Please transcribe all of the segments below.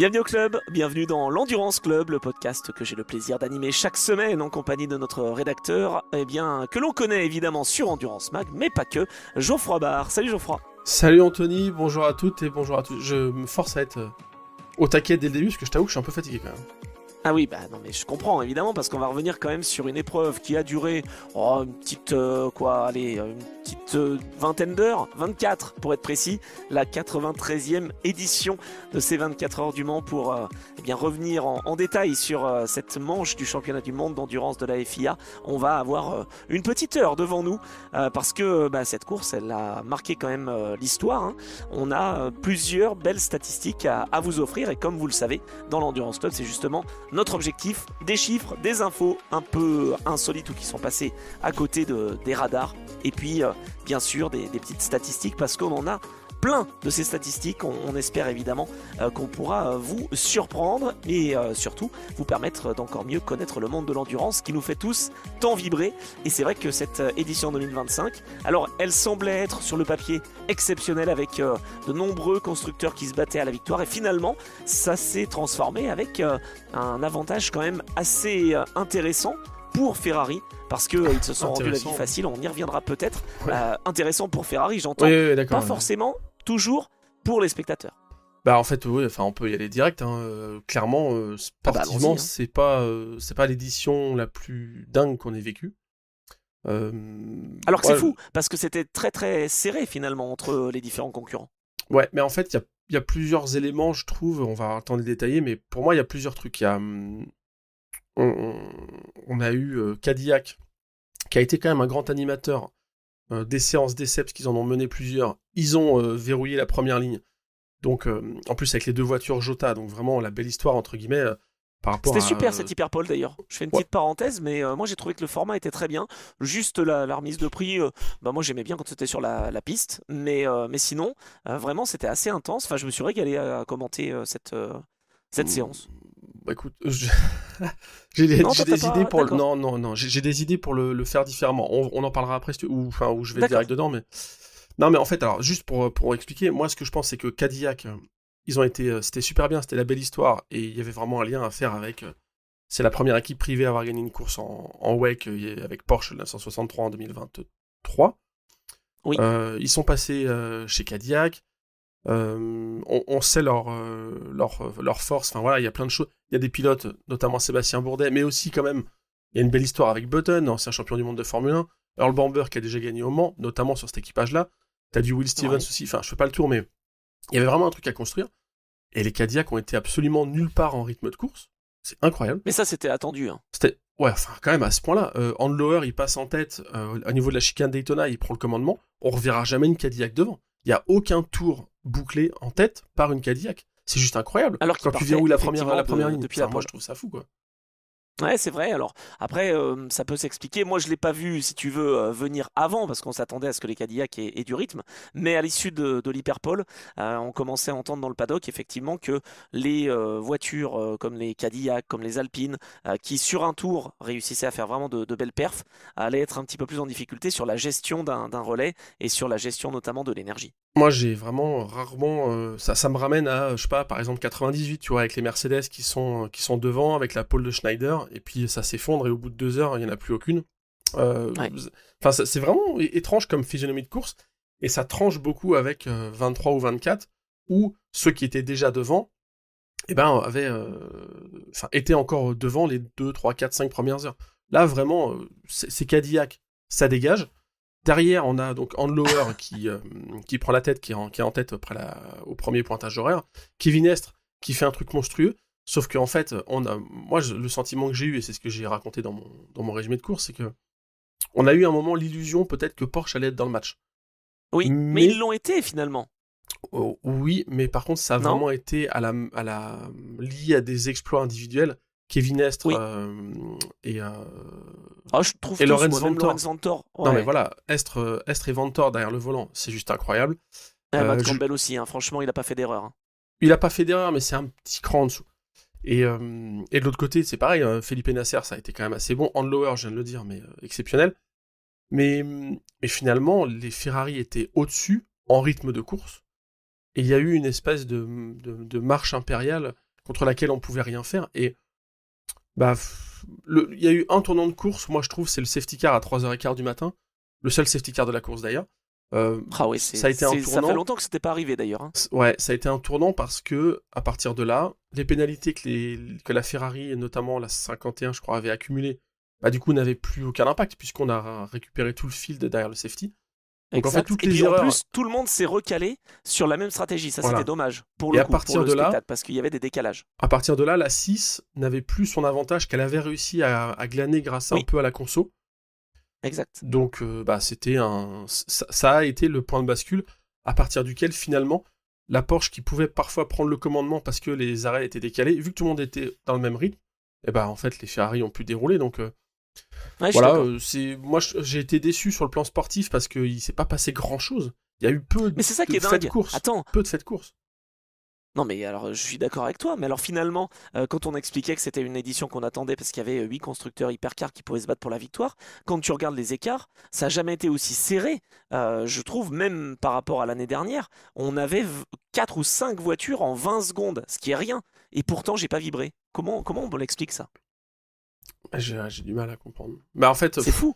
Bienvenue au club, bienvenue dans l'Endurance Club, le podcast que j'ai le plaisir d'animer chaque semaine en compagnie de notre rédacteur, que l'on connaît évidemment sur Endurance Mag, mais pas que, Geoffroy Barre. Salut Geoffroy. Salut Anthony, bonjour à toutes et bonjour à tous. Je me force à être au taquet dès le début parce que je t'avoue que je suis un peu fatigué quand même. Ah oui, non mais je comprends évidemment parce qu'on va revenir quand même sur une épreuve qui a duré une petite vingtaine d'heures, 24 pour être précis, la 93e édition de ces 24 heures du Mans pour revenir en détail sur cette manche du championnat du monde d'endurance de la FIA. On va avoir une petite heure devant nous parce que cette course elle a marqué quand même l'histoire, hein. On a plusieurs belles statistiques à vous offrir et comme vous le savez, dans l'Endurance Club c'est justement notre objectif, des chiffres, des infos un peu insolites ou qui sont passées à côté des radars et puis bien sûr des petites statistiques parce qu'on en a plein de ces statistiques. On espère évidemment qu'on pourra vous surprendre et surtout vous permettre d'encore mieux connaître le monde de l'endurance qui nous fait tous tant vibrer. Et c'est vrai que cette édition 2025, alors elle semblait être sur le papier exceptionnelle avec de nombreux constructeurs qui se battaient à la victoire et finalement ça s'est transformé avec un avantage quand même assez intéressant pour Ferrari parce qu'ils se sont rendus la vie facile, on y reviendra peut-être. Ouais. Intéressant pour Ferrari, j'entends, Oui, d'accord. pas forcément toujours pour les spectateurs. Bah en fait oui, on peut y aller direct, hein. Clairement sportivement c'est pas l'édition la plus dingue qu'on ait vécue. Alors que c'est fou parce que c'était très très serré finalement entre les différents concurrents. Ouais, mais en fait il y a plusieurs éléments, je trouve, on va attendre les détailler, mais pour moi il y a plusieurs trucs. Il y a on a eu Cadillac, qui a été quand même un grand animateur des séances d'essai, parce qu'ils en ont mené plusieurs. Ils ont verrouillé la première ligne. Donc, en plus, avec les deux voitures Jota, donc vraiment la belle histoire, entre guillemets, par rapport C'était super cette hyperpole d'ailleurs. Je fais une petite parenthèse, mais moi j'ai trouvé que le format était très bien. Juste la remise de prix, moi j'aimais bien quand c'était sur la piste, mais sinon, vraiment c'était assez intense. Enfin, je me suis régalé à commenter cette séance. Bah écoute, j'ai des idées pour le... Non, j'ai des idées pour le faire différemment. On en parlera après, ou je vais direct dedans, mais... Non, mais en fait, alors, juste pour expliquer, moi, ce que je pense, c'est que Cadillac, c'était super bien, c'était la belle histoire, et il y avait vraiment un lien à faire avec... c'est la première équipe privée à avoir gagné une course en WEC avec Porsche 963 en 2023. Oui. Ils sont passés chez Cadillac. On sait leur force, enfin voilà, il y a plein de choses. Il y a des pilotes, notamment Sébastien Bourdet, mais aussi quand même, il y a une belle histoire avec Button, ancien champion du monde de Formule 1, Earl Bamber qui a déjà gagné au Mans, notamment sur cet équipage-là. T'as du Will Stevens aussi, enfin je fais pas le tour, mais il y avait vraiment un truc à construire. Et les Cadillacs ont été absolument nulle part en rythme de course. C'est incroyable. Mais ça c'était attendu. Hein. Quand même à ce point-là. Andlauer, il passe en tête au niveau de la chicane Daytona, il prend le commandement. On reverra jamais une Cadillac devant. Il n'y a aucun tour bouclé en tête par une Cadillac. C'est juste incroyable. Alors quand tu verrouilles la première ligne, depuis moi je trouve ça fou, quoi. Ouais, c'est vrai. Alors après, ça peut s'expliquer. Moi, je l'ai pas vu, si tu veux, venir avant parce qu'on s'attendait à ce que les Cadillacs aient du rythme. Mais à l'issue de l'hyperpole, on commençait à entendre dans le paddock effectivement que les voitures comme les Cadillacs, comme les Alpines, qui sur un tour réussissaient à faire vraiment de belles perfs, allaient être un petit peu plus en difficulté sur la gestion d'un relais et sur la gestion notamment de l'énergie. Moi, j'ai vraiment rarement... ça me ramène à, je sais pas, par exemple 98, tu vois, avec les Mercedes qui sont devant, avec la pole de Schneider, et puis ça s'effondre, et au bout de 2 heures, il n'y en a plus aucune. Enfin, c'est vraiment étrange comme physionomie de course, et ça tranche beaucoup avec 23 ou 24, où ceux qui étaient déjà devant, étaient encore devant les 2, 3, 4, 5 premières heures. Là, vraiment, c'est Cadillac, ça dégage. Derrière, on a donc Andlauer qui prend la tête, qui est en tête au premier pointage horaire. Kevin Estre qui fait un truc monstrueux. Sauf qu'en fait, le sentiment que j'ai eu, et c'est ce que j'ai raconté dans mon résumé de course, c'est que on a eu un moment l'illusion peut-être que Porsche allait être dans le match. Oui, mais ils l'ont été finalement. Oui, mais par contre, ça a vraiment été lié à des exploits individuels. Kevin Estre je trouve et Lorenz Vanthoor. Ouais. Non mais voilà, Estre et Vanthoor derrière le volant, c'est juste incroyable. Matt Campbell aussi, hein. Franchement, il a pas fait d'erreur. Hein. Il a pas fait d'erreur, mais c'est un petit cran en dessous. Et de l'autre côté, c'est pareil, Felipe Nasser, ça a été quand même assez bon. Andlauer, je viens de le dire, mais exceptionnel. Mais finalement, les Ferrari étaient au-dessus, en rythme de course. Et il y a eu une espèce de marche impériale. contre laquelle on pouvait rien faire. Et bah, il y a eu un tournant de course, moi je trouve, c'est le safety car à 3h15 du matin, le seul safety car de la course d'ailleurs. Ah oui, Ça a été un tournant. ça fait longtemps que c'était pas arrivé d'ailleurs. Hein. Ouais, ça a été un tournant parce que à partir de là, les pénalités que la Ferrari et notamment la 51, je crois, avait accumulées, bah du coup n'avaient plus aucun impact puisqu'on a récupéré tout le field derrière le safety. Donc en fait, toutes et les puis erreurs. en plus, tout le monde s'est recalé sur la même stratégie. Ça, Voilà. c'était dommage pour Et le à coup, partir pour le de là, spectacle, parce qu'il y avait des décalages. à partir de là, la 6 n'avait plus son avantage qu'elle avait réussi à glaner grâce un Oui. peu à la conso. Exact. Donc ça a été le point de bascule à partir duquel finalement la Porsche qui pouvait parfois prendre le commandement parce que les arrêts étaient décalés, vu que tout le monde était dans le même rythme, et en fait les Ferrari ont pu dérouler. Donc Ouais, voilà, moi j'ai été déçu sur le plan sportif parce qu'il s'est pas passé grand chose. Il y a eu peu Mais c'est ça qui est de faits de dingue. course. Attends. Peu de faits de course. Non, mais alors je suis d'accord avec toi. Mais alors finalement, quand on expliquait que c'était une édition qu'on attendait parce qu'il y avait 8 constructeurs hypercars qui pouvaient se battre pour la victoire, quand tu regardes les écarts, ça n'a jamais été aussi serré. Je trouve, même par rapport à l'année dernière, on avait 4 ou 5 voitures en 20 secondes, ce qui est rien. Et pourtant, j'ai pas vibré. Comment on l'explique ça? J'ai du mal à comprendre. En fait, C'est fou.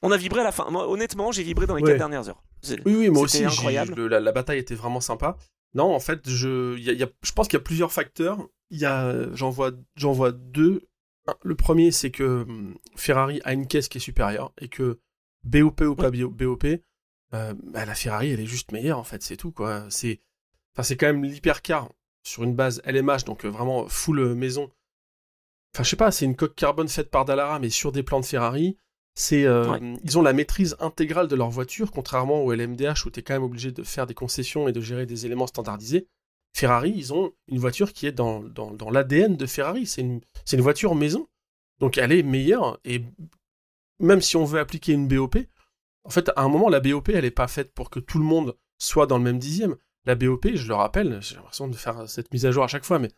On a vibré à la fin. Moi, honnêtement, j'ai vibré dans les Ouais. 4 dernières heures. Oui, moi C'était aussi, incroyable. la bataille était vraiment sympa. Non, en fait, je pense qu'il y a plusieurs facteurs. J'en vois deux. Le premier, c'est que Ferrari a une caisse qui est supérieure et que BOP ou pas BOP, la Ferrari, elle est juste meilleure, en fait, c'est tout, quoi. C'est quand même l'hypercar sur une base LMH, donc vraiment full maison. Enfin, je sais pas, c'est une coque carbone faite par Dallara, mais sur des plans de Ferrari. Ils ont la maîtrise intégrale de leur voiture, contrairement au LMDH où tu es quand même obligé de faire des concessions et de gérer des éléments standardisés. Ferrari, ils ont une voiture qui est dans l'ADN de Ferrari. C'est une voiture maison. Donc elle est meilleure. Et même si on veut appliquer une BOP, en fait, à un moment, la BOP, elle n'est pas faite pour que tout le monde soit dans le même dixième. La BOP, je le rappelle, j'ai l'impression de faire cette mise à jour à chaque fois, mais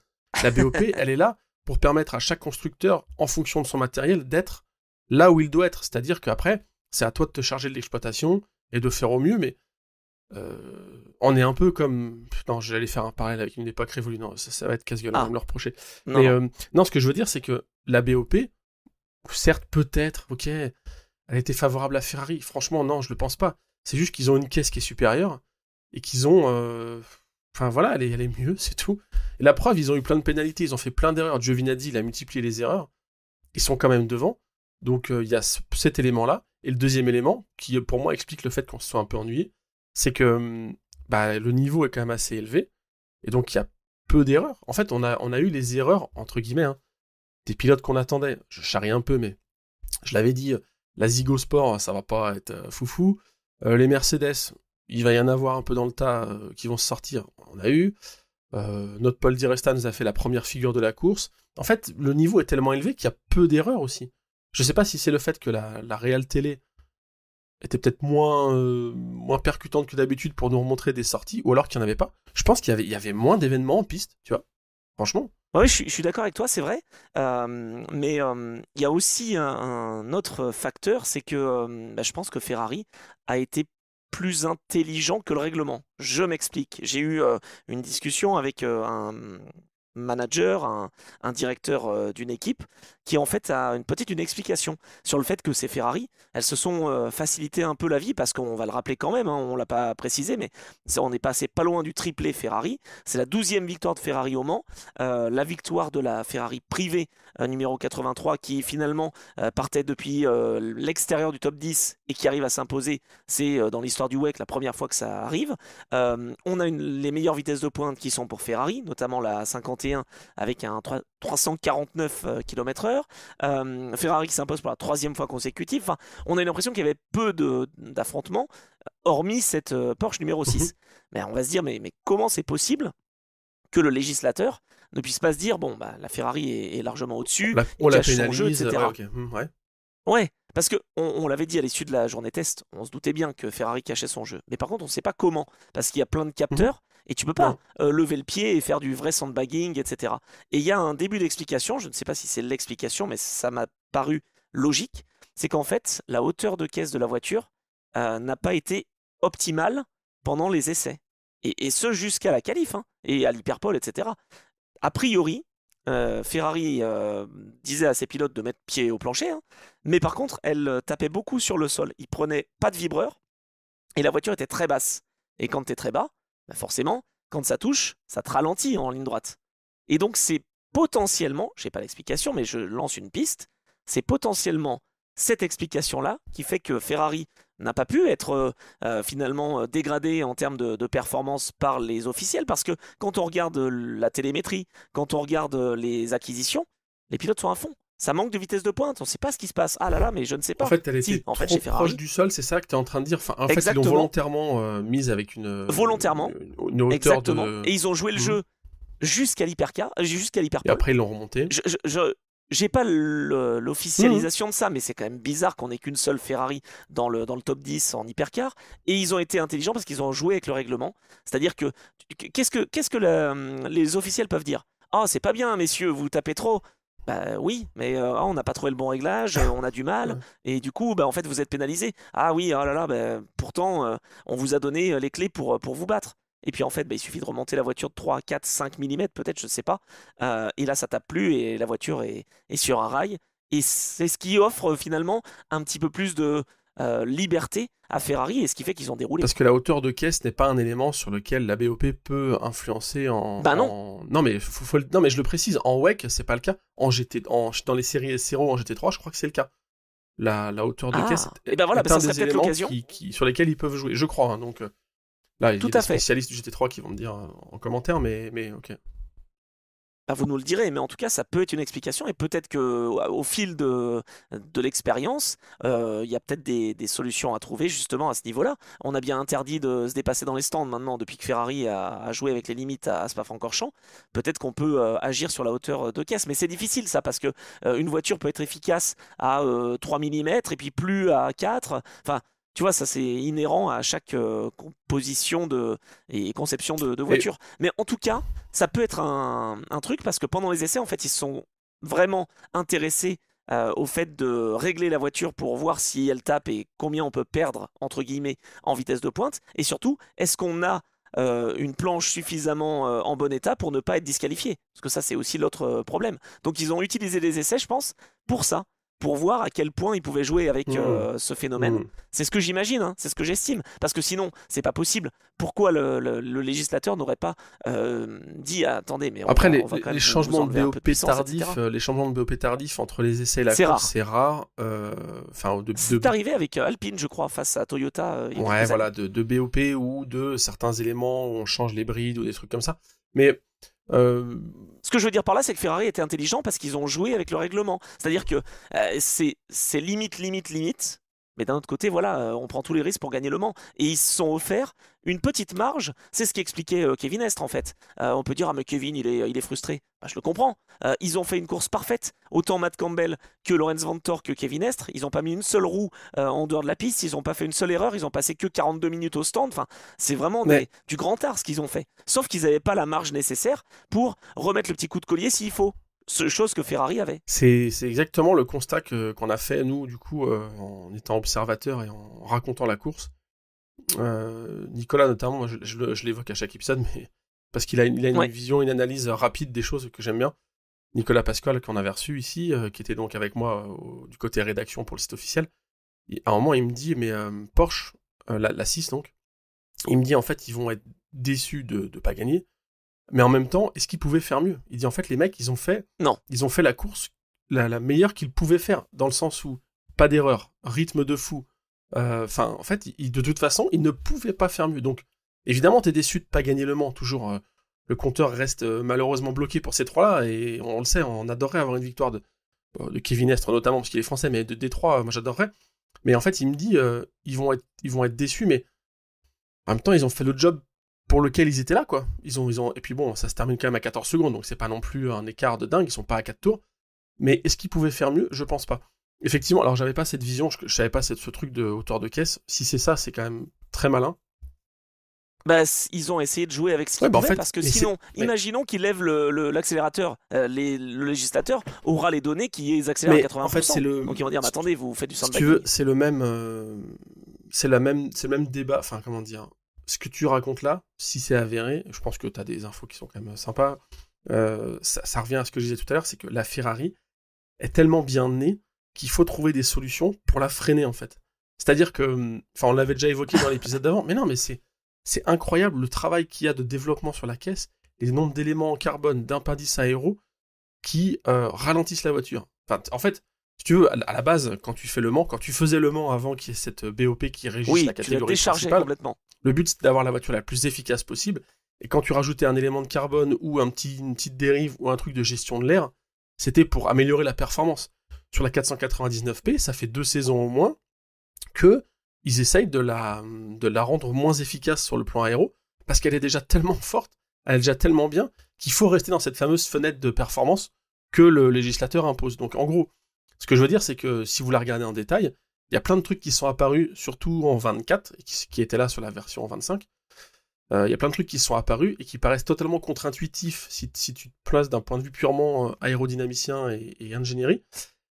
la BOP, elle est là pour permettre à chaque constructeur, en fonction de son matériel, d'être là où il doit être. C'est-à-dire qu'après, c'est à toi de te charger de l'exploitation et de faire au mieux, mais on est un peu comme... Non, j'allais faire un parallèle avec une époque révolue. Non, ça va être casse-gueule, on va me le reprocher. Non, mais non, ce que je veux dire, c'est que la BOP, certes, peut-être, ok, elle était favorable à Ferrari. Franchement, non, je le pense pas. C'est juste qu'ils ont une caisse qui est supérieure et qu'ils ont... Enfin voilà, elle est mieux, c'est tout. Et la preuve, ils ont eu plein de pénalités, ils ont fait plein d'erreurs. Giovinazzi, il a multiplié les erreurs. Ils sont quand même devant. Donc il y a cet élément-là. Et le deuxième élément, qui pour moi explique le fait qu'on se soit un peu ennuyé, c'est que le niveau est quand même assez élevé. Et donc il y a peu d'erreurs. En fait, on a eu les erreurs, entre guillemets, des pilotes qu'on attendait. Je charrie un peu, mais je l'avais dit, la Zygo Sport, ça va pas être foufou. Les Mercedes, il va y en avoir un peu dans le tas qui vont se sortir. On a eu. Notre Paul Di Resta nous a fait la première figure de la course. En fait, le niveau est tellement élevé qu'il y a peu d'erreurs aussi. Je sais pas si c'est le fait que la Real Télé était peut-être moins percutante que d'habitude pour nous remontrer des sorties, ou alors qu'il n'y en avait pas. Je pense qu'il y avait moins d'événements en piste, tu vois. Franchement. Oui, je suis d'accord avec toi, c'est vrai. Mais il y a aussi un autre facteur, c'est que je pense que Ferrari a été plus intelligent que le règlement. Je m'explique. J'ai eu une discussion avec un manager, un directeur d'une équipe, qui en fait a une explication sur le fait que ces Ferrari, elles se sont facilité un peu la vie, parce qu'on va le rappeler quand même, on l'a pas précisé, mais on est passé pas loin du triplé Ferrari. C'est la 12e victoire de Ferrari au Mans, la victoire de la Ferrari privée numéro 83 qui finalement partait depuis l'extérieur du top 10 et qui arrive à s'imposer. C'est dans l'histoire du WEC la première fois que ça arrive. On a les meilleures vitesses de pointe qui sont pour Ferrari, notamment la 51 avec un 349 km/h. Ferrari qui s'impose pour la 3e fois consécutive. Enfin, on a une impression qu'il y avait peu d'affrontements, hormis cette Porsche numéro 6. Mais on va se dire, mais comment c'est possible que le législateur ne puisse pas se dire, bon, la Ferrari est largement au-dessus, on la cache son jeu, pénalise, etc. ouais. Ouais, parce que on l'avait dit à l'issue de la journée test, on se doutait bien que Ferrari cachait son jeu. Mais par contre, on ne sait pas comment, parce qu'il y a plein de capteurs, et tu peux pas lever le pied et faire du vrai sandbagging, etc. Et il y a un début d'explication, je ne sais pas si c'est l'explication, mais ça m'a paru logique, c'est qu'en fait, la hauteur de caisse de la voiture n'a pas été optimale pendant les essais. Et ce jusqu'à la qualif, et à l'hyperpole, etc. a priori, Ferrari disait à ses pilotes de mettre pied au plancher, hein, mais par contre, elle tapait beaucoup sur le sol. Ils prenaient pas de vibreur et la voiture était très basse. Et quand tu es très bas, bah forcément, quand ça touche, ça te ralentit en ligne droite. Et donc, c'est potentiellement, je n'ai pas l'explication, mais je lance une piste, c'est potentiellement cette explication-là qui fait que Ferrari n'a pas pu être finalement dégradé en termes de performance par les officiels, parce que quand on regarde la télémétrie, quand on regarde les acquisitions, les pilotes sont à fond. Ça manque de vitesse de pointe, on ne sait pas ce qui se passe. Ah là là, mais je ne sais En pas. fait, elle était Si, en fait, trop chez Ferrari, proche du sol, c'est ça que tu es en train de dire. Enfin, en fait, ils l'ont exactement, volontairement mise avec volontairement, une hauteur exactement. de. Et ils ont joué le Mhm. jeu jusqu'à l'hypercar, jusqu'à Et l'hyperpole. après, ils l'ont remonté. J'ai pas Mhm. l'officialisation de ça, mais c'est quand même bizarre qu'on ait qu'une seule Ferrari dans le top 10 en hypercar. Et ils ont été intelligents parce qu'ils ont joué avec le règlement. C'est-à-dire que qu'est-ce que les officiels peuvent dire? Ah, c'est pas bien, messieurs, vous tapez trop. Bah oui, mais on n'a pas trouvé le bon réglage, on a du mal, Ouais. et du coup, bah, en fait, vous êtes pénalisé. Ah oui, oh là là, bah, pourtant, on vous a donné les clés pour vous battre. Et puis en fait, bah, il suffit de remonter la voiture de 3, 4, 5 mm, peut-être, je sais pas. Et là, ça tape plus et la voiture est sur un rail. Et c'est ce qui offre finalement un petit peu plus de liberté à Ferrari et ce qui fait qu'ils ont déroulé. Parce que la hauteur de caisse n'est pas un élément sur lequel la BOP peut influencer Bah non. Non, mais non, mais je le précise, en WEC, c'est pas le cas. Dans les séries S0 en GT3, je crois que c'est le cas. La hauteur de caisse Ah, et ben voilà, est bah, un ça serait des peut-être éléments l'occasion. sur lesquels ils peuvent jouer, je crois. Hein, donc là, il y Tout a des à fait. spécialistes du GT3 qui vont me dire en commentaire, mais ok. Bah, vous nous le direz, mais en tout cas, ça peut être une explication et peut-être que au fil de l'expérience, il y a peut-être des solutions à trouver justement à ce niveau-là. On a bien interdit de se dépasser dans les stands maintenant depuis que Ferrari a joué avec les limites à Spa-Francorchamps. Peut-être qu'on peut agir sur la hauteur de caisse, mais c'est difficile ça parce que une voiture peut être efficace à 3 mm et puis plus à 4. Enfin, tu vois, ça c'est inhérent à chaque composition et conception de Et voiture. Mais en tout cas, ça peut être un truc parce que pendant les essais, en fait, ils se sont vraiment intéressés au fait de régler la voiture pour voir si elle tape et combien on peut perdre, entre guillemets, en vitesse de pointe. Et surtout, est-ce qu'on a une planche suffisamment en bon état pour ne pas être disqualifié? Parce que ça, c'est aussi l'autre problème. Donc, ils ont utilisé les essais, je pense, pour ça. Pour voir à quel point ils pouvaient jouer avec hmm, ce phénomène. hmm. C'est ce que j'imagine, hein, c'est ce que j'estime. Parce que sinon, c'est pas possible. Pourquoi le législateur n'aurait pas dit attendez, mais Après, on va quand les même vous changements de enlever un peu de BOP puissance, etc. tardifs, les changements de BOP tardifs entre les essais et la C'est course, rare. c'est rare. Enfin, C'est arrivé avec Alpine, je crois, face à Toyota il y a ouais, quelques voilà, années. de BOP ou de certains éléments où on change les brides ou des trucs comme ça. Mais euh, Ce que je veux dire par là, c'est que Ferrari était intelligent parce qu'ils ont joué avec le règlement. C'est-à-dire que c'est limite, limite, limite. Mais d'un autre côté, voilà, on prend tous les risques pour gagner le Mans. Et ils se sont offerts une petite marge. C'est ce qu'expliquait Kevin Estre, en fait. On peut dire, ah, mais Kevin, il est frustré. Bah, je le comprends. Ils ont fait une course parfaite. Autant Matt Campbell que Lorenz Vanthoor que Kevin Estre. Ils n'ont pas mis une seule roue en dehors de la piste. Ils n'ont pas fait une seule erreur. Ils ont passé que 42 minutes au stand. Enfin, c'est vraiment mais du grand art ce qu'ils ont fait. Sauf qu'ils n'avaient pas la marge nécessaire pour remettre le petit coup de collier s'il faut. Chose que Ferrari avait. c'est exactement le constat qu'on a fait, nous, du coup, en étant observateur et en racontant la course. Nicolas, notamment, moi, je l'évoque à chaque épisode, mais parce il a une Ouais. vision, une analyse rapide des choses que j'aime bien. Nicolas Pasquale, qu'on avait reçu ici, qui était donc avec moi du côté rédaction pour le site officiel. Et à un moment, il me dit, mais Porsche, la 6 donc, il me dit, en fait, ils vont être déçus de ne pas gagner, mais en même temps, est-ce qu'ils pouvaient faire mieux? Il dit, en fait, les mecs, Non. ils ont fait la course la meilleure qu'ils pouvaient faire, dans le sens où, pas d'erreur, rythme de fou. Enfin, en fait, de toute façon, ils ne pouvaient pas faire mieux. Donc, évidemment, t'es déçu de pas gagner le Mans. Toujours, le compteur reste malheureusement bloqué pour ces trois-là, et on le sait, on adorerait avoir une victoire de Kevin Estre, notamment, parce qu'il est français, mais de Détroit, moi j'adorerais. Mais en fait, il me dit, ils vont être déçus, mais en même temps, ils ont fait le job pour lequel ils étaient là, quoi. Et puis bon, ça se termine quand même à 14 secondes, donc c'est pas non plus un écart de dingue, ils sont pas à 4 tours. Mais est-ce qu'ils pouvaient faire mieux? Je pense pas. Effectivement, alors j'avais pas cette vision, je savais pas ce truc de hauteur de caisse. Si c'est ça, c'est quand même très malin. Bah, ils ont essayé de jouer avec ce Ouais, qu'ils bah en pouvaient fait, parce que mais c'est. sinon, Mais, imaginons qu'ils lèvent l'accélérateur. Le législateur aura les données qui accélèrent à mais en fait, 80%. Donc ils vont dire, mais attendez, vous faites du si tu veux, sandbagging. c'est le même. C'est le même débat. Enfin, comment dire. Ce que tu racontes là, si c'est avéré, je pense que t'as des infos qui sont quand même sympas. ça revient à ce que je disais tout à l'heure, c'est que la Ferrari est tellement bien née qu'il faut trouver des solutions pour la freiner, en fait. C'est-à-dire que, on l'avait déjà évoqué dans l'épisode d'avant, mais non, mais c'est incroyable le travail qu'il y a de développement sur la caisse, les nombres d'éléments en carbone, d'appendices aéros qui ralentissent la voiture. Enfin, en fait, si tu veux, à la base, quand tu faisais Le Mans avant qu'il y ait cette BOP qui régisse la catégorie principale, complètement. Le but c'était d'avoir la voiture la plus efficace possible, et quand tu rajoutais un élément de carbone ou une petite dérive ou un truc de gestion de l'air, c'était pour améliorer la performance. Sur la 499P, ça fait 2 saisons au moins que ils essayent de la rendre moins efficace sur le plan aéro, parce qu'elle est déjà tellement forte, elle est déjà tellement bien, qu'il faut rester dans cette fameuse fenêtre de performance que le législateur impose. Donc en gros, ce que je veux dire, c'est que si vous la regardez en détail, il y a plein de trucs qui sont apparus, surtout en 24, qui étaient là sur la version 25. Il y a plein de trucs qui sont apparus et qui paraissent totalement contre-intuitifs si tu te places d'un point de vue purement aérodynamicien et ingénierie.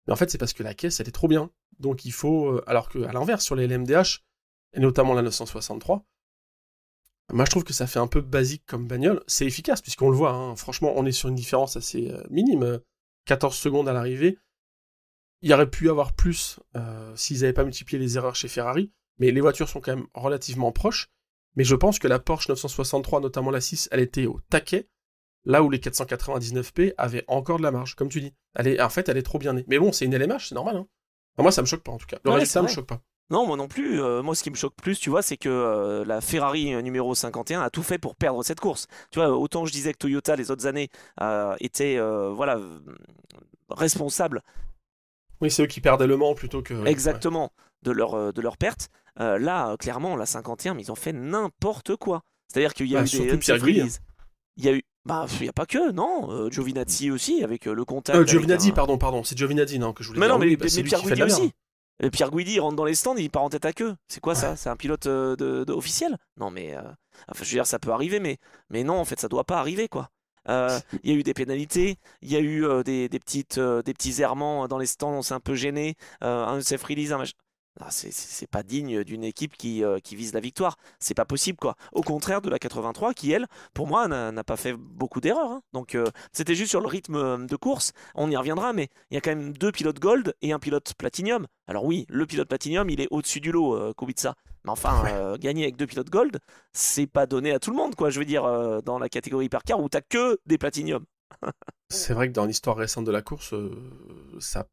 Mais en fait, c'est parce que la caisse, elle est trop bien. Donc il faut... alors qu'à l'inverse, sur les LMDH, et notamment la 963, moi je trouve que ça fait un peu basique comme bagnole. C'est efficace, puisqu'on le voit, hein. Franchement, on est sur une différence assez minime. 14 secondes à l'arrivée. Il y aurait pu y avoir plus s'ils n'avaient pas multiplié les erreurs chez Ferrari, mais les voitures sont quand même relativement proches. Mais je pense que la Porsche 963, notamment la 6, elle était au taquet, là où les 499P avaient encore de la marge, comme tu dis. En fait, elle est trop bien née. Mais bon, c'est une LMH, c'est normal. Hein. Enfin, moi, ça me choque pas, en tout cas. Le résultat me choque pas. Non, moi non plus. Moi, ce qui me choque plus, tu vois, c'est que la Ferrari numéro 51 a tout fait pour perdre cette course. Tu vois, autant je disais que Toyota, les autres années, était responsable. Oui, c'est eux qui perdaient Le Mans plutôt que... Exactement, de leur perte. Là, clairement, la 51, mais ils ont fait n'importe quoi. C'est-à-dire qu'il y a eu des Pierre Guy. Il y a eu... il n'y a pas que, non. Giovinazzi aussi, avec le contact. Giovinazzi, pardon. C'est Giovinazzi, non, que je voulais dire. Non, mais Pierre Guidi aussi. Pierre Guidi rentre dans les stands, il part en tête à queue. C'est quoi ça? C'est un pilote officiel? Non, mais... je veux dire, ça peut arriver, mais non, en fait, ça doit pas arriver, quoi. Il y a eu des pénalités, il y a eu des petits errements dans les stands, on s'est un peu gêné, un safe release, c'est pas digne d'une équipe qui vise la victoire, c'est pas possible quoi. Au contraire de la 83 qui elle, pour moi, n'a pas fait beaucoup d'erreurs. Hein. Donc c'était juste sur le rythme de course, on y reviendra, mais il y a quand même 2 pilotes gold et un pilote platinum. Alors oui, le pilote platinum, il est au-dessus du lot, Kubica. Mais enfin, gagner avec 2 pilotes gold, c'est pas donné à tout le monde, quoi. Je veux dire, dans la catégorie hypercar où t'as que des platiniums. C'est vrai que dans l'histoire récente de la course, ça n'a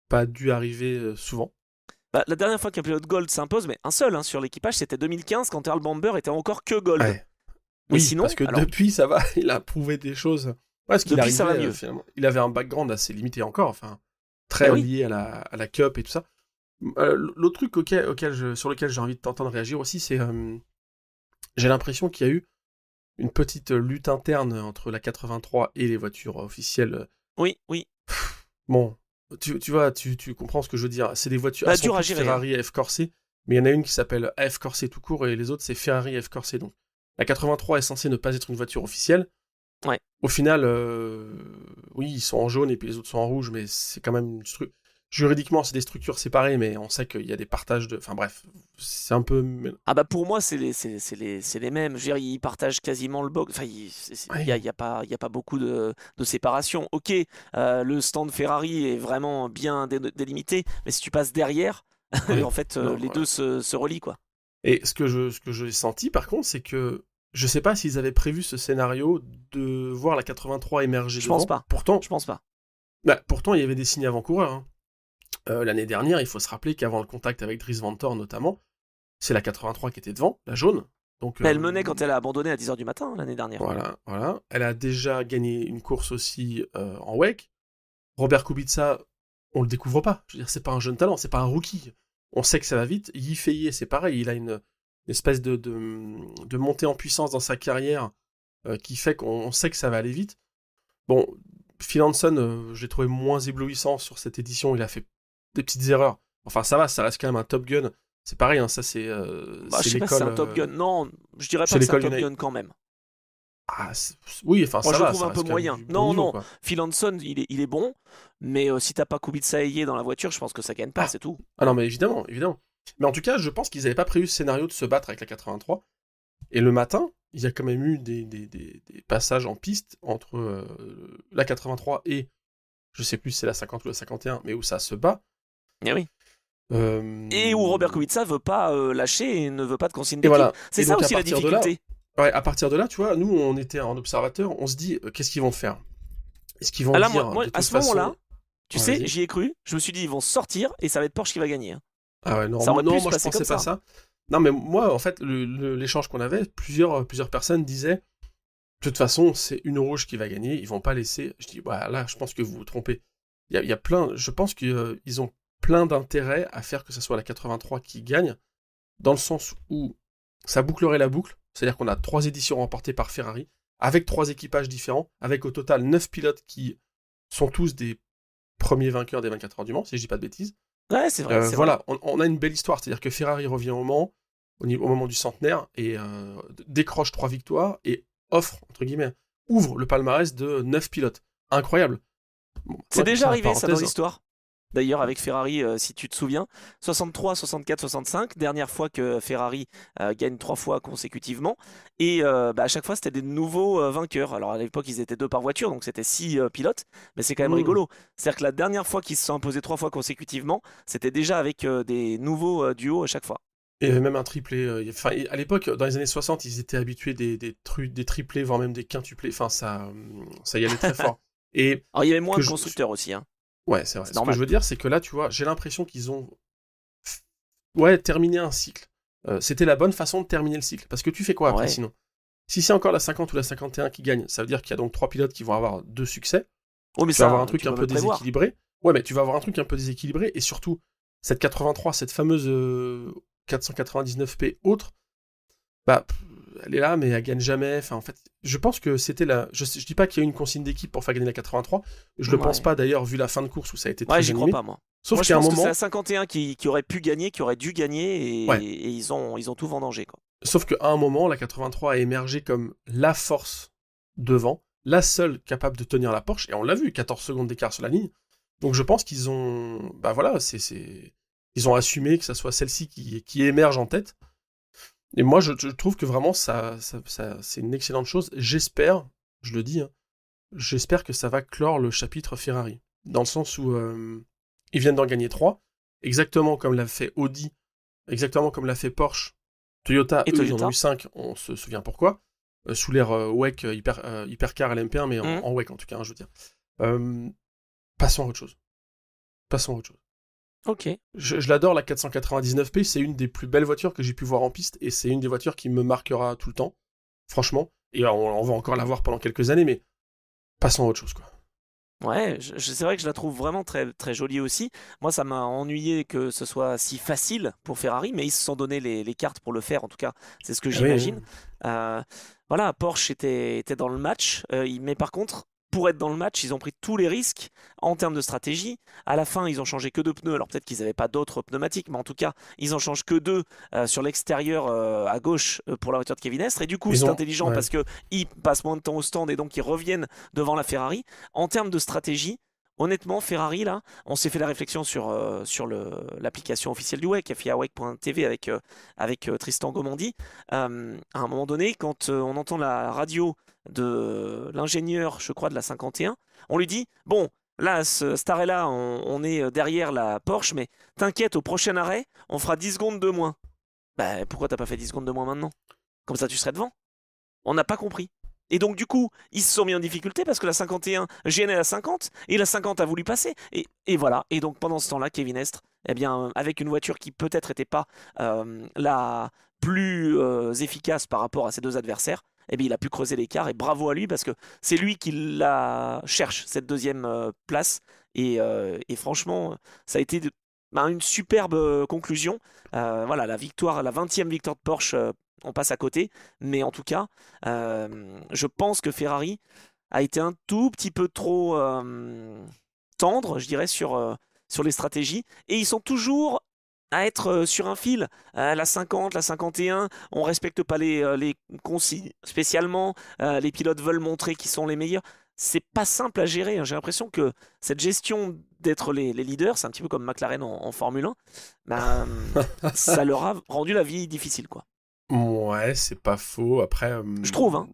pas dû arriver souvent. La dernière fois qu'un pilote gold s'impose, mais un seul hein, sur l'équipage, c'était 2015 quand Earl Bamber était encore que gold. Ouais. Mais oui, sinon, parce que depuis, ça va, il a prouvé des choses. Ouais, parce qu'il ça va mieux. Finalement. Il avait un background assez limité encore, enfin, très lié à la Cup et tout ça. L'autre truc sur lequel j'ai envie de t'entendre réagir aussi, c'est j'ai l'impression qu'il y a eu une petite lutte interne entre la 83 et les voitures officielles. Oui. Bon, tu vois, tu comprends ce que je veux dire. C'est des voitures Ferrari F Corse, mais il y en a une qui s'appelle F Corse tout court et les autres c'est Ferrari F Corse. Donc la 83 est censée ne pas être une voiture officielle. Ouais. Au final, oui, ils sont en jaune et puis les autres sont en rouge, mais c'est quand même juridiquement, c'est des structures séparées, mais on sait qu'il y a des partages de... Enfin bref, c'est un peu... pour moi, c'est les mêmes. Je veux dire, ils partagent quasiment le box. Enfin, il y a pas beaucoup de séparation. Ok, le stand Ferrari est vraiment bien délimité, mais si tu passes derrière, en fait, les deux se relient, quoi. Et ce que j'ai senti, par contre, c'est que je sais pas s'ils avaient prévu ce scénario de voir la 83 émerger devant. Je pense pas. Pourtant, il y avait des signes avant-coureurs, hein. L'année dernière, il faut se rappeler qu'avant le contact avec Dries Vanthoor notamment, c'est la 83 qui était devant, la jaune. Donc, elle menait quand elle a abandonné à 10h du matin l'année dernière. Voilà. Elle a déjà gagné une course aussi en WEC. Robert Kubica, on le découvre pas. Je veux dire, c'est pas un jeune talent, c'est pas un rookie. On sait que ça va vite. Guy Fayet, c'est pareil, il a une espèce de montée en puissance dans sa carrière qui fait qu'on sait que ça va aller vite. Bon, Phil Hanson, je l'ai trouvé moins éblouissant sur cette édition, il a fait des petites erreurs. Enfin, ça va, ça reste quand même un Top Gun. C'est pareil, hein, ça c'est je sais pas si c'est un Top Gun. Non, je dirais pas que c'est un Top Gun quand même. Oui, enfin moi, ça je va. Le trouve un peu moyen. Non. Phil Hanson, il est bon, mais si t'as pas Kubica dans la voiture, je pense que ça gagne pas, c'est tout. Ah non, mais évidemment. Mais en tout cas, je pense qu'ils avaient pas prévu ce scénario de se battre avec la 83. Et le matin, il y a quand même eu des passages en piste entre la 83 et, je sais plus si c'est la 50 ou la 51, mais où ça se bat. Eh oui. Et où Euh, Robert Kubica veut pas lâcher et ne veut pas de consigne Et d'équipe. voilà. C'est Et ça donc à aussi la partir de là, difficulté. ouais, à partir de là, tu vois, nous on était en observateur, on se dit qu'est-ce qu'ils vont faire? Est-ce qu'ils vont Ah là, dire moi, de à toute ce moment-là, façon, tu ouais, sais, vas-y. j'y ai cru. Je me suis dit, ils vont sortir et ça va être Porsche qui va gagner, hein. Ah ouais, non, Ça aurait pu non, se moi je passer comme pensais pas ça. ça. Non, mais moi, en fait, l'échange qu'on avait, plusieurs personnes disaient, de toute façon, c'est une rouge qui va gagner, ils vont pas laisser. Je dis, bah là, je pense que vous vous trompez. Il y a plein, je pense qu'ils ont plein d'intérêt à faire que ce soit la 83 qui gagne, dans le sens où ça bouclerait la boucle, c'est-à-dire qu'on a 3 éditions remportées par Ferrari, avec 3 équipages différents, avec au total 9 pilotes qui sont tous des premiers vainqueurs des 24 heures du Mans, si je dis pas de bêtises. Ouais, c'est vrai, c'est vrai. Voilà, on a une belle histoire, c'est-à-dire que Ferrari revient au Mans, au moment du centenaire, et décroche 3 victoires, et offre, entre guillemets, ouvre le palmarès de 9 pilotes. Incroyable. Bon, C'est ouais, déjà ça, arrivé ça dans parenthèse. l'histoire. D'ailleurs, avec Ferrari, si tu te souviens, 63, 64, 65, dernière fois que Ferrari gagne 3 fois consécutivement. Et à chaque fois, c'était des nouveaux vainqueurs. Alors à l'époque, ils étaient 2 par voiture, donc c'était 6 pilotes. Mais c'est quand même Hmm. rigolo. C'est-à-dire que la dernière fois qu'ils se sont imposés 3 fois consécutivement, c'était déjà avec des nouveaux duos à chaque fois. Et même un triplé. Enfin, à l'époque, dans les années 60, ils étaient habitués des triplés, voire même des quintuplés. Enfin, ça y allait très fort. Et Alors il y avait moins que de je... constructeurs aussi, hein. Ouais, c'est vrai. C'est Ce que je normal. veux dire, c'est que là, tu vois, j'ai l'impression qu'ils ont ouais, terminé un cycle. C'était la bonne façon de terminer le cycle. Parce que tu fais quoi après Ouais. sinon? Si c'est encore la 50 ou la 51 qui gagne, ça veut dire qu'il y a donc 3 pilotes qui vont avoir 2 succès. Oh, mais Tu vas avoir ça, un truc tu un peux peu même prévoir. déséquilibré. Ouais, mais tu vas avoir un truc un peu déséquilibré. Et surtout, cette 83, cette fameuse 499p autre, bah, elle est là, mais elle gagne jamais. Enfin, en fait, je pense que c'était la. Je dis pas qu'il y a eu une consigne d'équipe pour faire gagner la 83. Je le pense Ouais. pas d'ailleurs, vu la fin de course où ça a été Ouais, très j'y crois animé. pas, moi. Sauf Moi, je qu'à un pense que c'est la moment, 51 qui aurait pu gagner, qui aurait dû gagner, ouais. et ils ont tout vendangé, quoi. Sauf qu'à un moment, la 83 a émergé comme la force devant, la seule capable de tenir la Porsche, et on l'a vu, 14 secondes d'écart sur la ligne. Donc je pense qu'ils ont, bah voilà, ils ont assumé que ça soit celle-ci qui émerge en tête. Et moi, je trouve que vraiment, c'est une excellente chose. J'espère, je le dis, hein, j'espère que ça va clore le chapitre Ferrari. Dans le sens où ils viennent d'en gagner 3, exactement comme l'a fait Audi, exactement comme l'a fait Porsche. Toyota, Et eux, ils en ont eu Toyota. 5, on se souvient pourquoi. Sous l'ère WEC, Hypercar LMP1, mais Mhm. en WEC en tout cas, hein, je veux dire. Euh, passons à autre chose. Passons à autre chose. Ok. Je l'adore, la 499p, c'est une des plus belles voitures que j'ai pu voir en piste, et c'est une des voitures qui me marquera tout le temps, franchement. Et on va encore la voir pendant quelques années, mais passons à autre chose, quoi. Ouais, c'est vrai que je la trouve vraiment très, très jolie aussi. Moi, ça m'a ennuyé que ce soit si facile pour Ferrari, mais ils se sont donné les cartes pour le faire, en tout cas, c'est ce que Ah oui, j'imagine. Euh, voilà, Porsche était dans le match, mais par contre, pour être dans le match, ils ont pris tous les risques en termes de stratégie. À la fin, ils ont changé que 2 pneus, alors peut-être qu'ils n'avaient pas d'autres pneumatiques, mais en tout cas, ils en changent que 2 sur l'extérieur à gauche pour la voiture de Kevin Estre. Et du coup, ils c'est ont... intelligent Ouais. parce qu'ils passent moins de temps au stand et donc ils reviennent devant la Ferrari. En termes de stratégie, honnêtement, Ferrari, là, on s'est fait la réflexion sur l'application officielle du WEC, FIAWEC.tv avec Tristan Gomondi. À un moment donné, quand on entend la radio de l'ingénieur, je crois, de la 51, on lui dit, bon, là, cet arrêt-là, on est derrière la Porsche, mais t'inquiète, au prochain arrêt, on fera 10 secondes de moins. Bah, pourquoi t'as pas fait 10 secondes de moins maintenant? Comme ça, tu serais devant. On n'a pas compris. Et donc, du coup, ils se sont mis en difficulté parce que la 51 gênait la 50 et la 50 a voulu passer. Et voilà. Et donc, pendant ce temps-là, Kevin Estre, eh bien, avec une voiture qui peut-être n'était pas la plus efficace par rapport à ses 2 adversaires, eh bien, il a pu creuser l'écart et bravo à lui parce que c'est lui qui la cherche, cette deuxième place. Et franchement, ça a été une superbe conclusion. Voilà, la victoire, la 20e victoire de Porsche, on passe à côté. Mais en tout cas, je pense que Ferrari a été un tout petit peu trop tendre, je dirais, sur les stratégies. Et ils sont toujours à être sur un fil. La 50, la 51, on respecte pas les consignes spécialement. Les pilotes veulent montrer qu'ils sont les meilleurs. C'est pas simple à gérer, hein. J'ai l'impression que cette gestion d'être les leaders, c'est un petit peu comme McLaren en Formule 1, ben, ça leur a rendu la vie difficile, quoi. Ouais, c'est pas faux. Après, Je trouve, hein.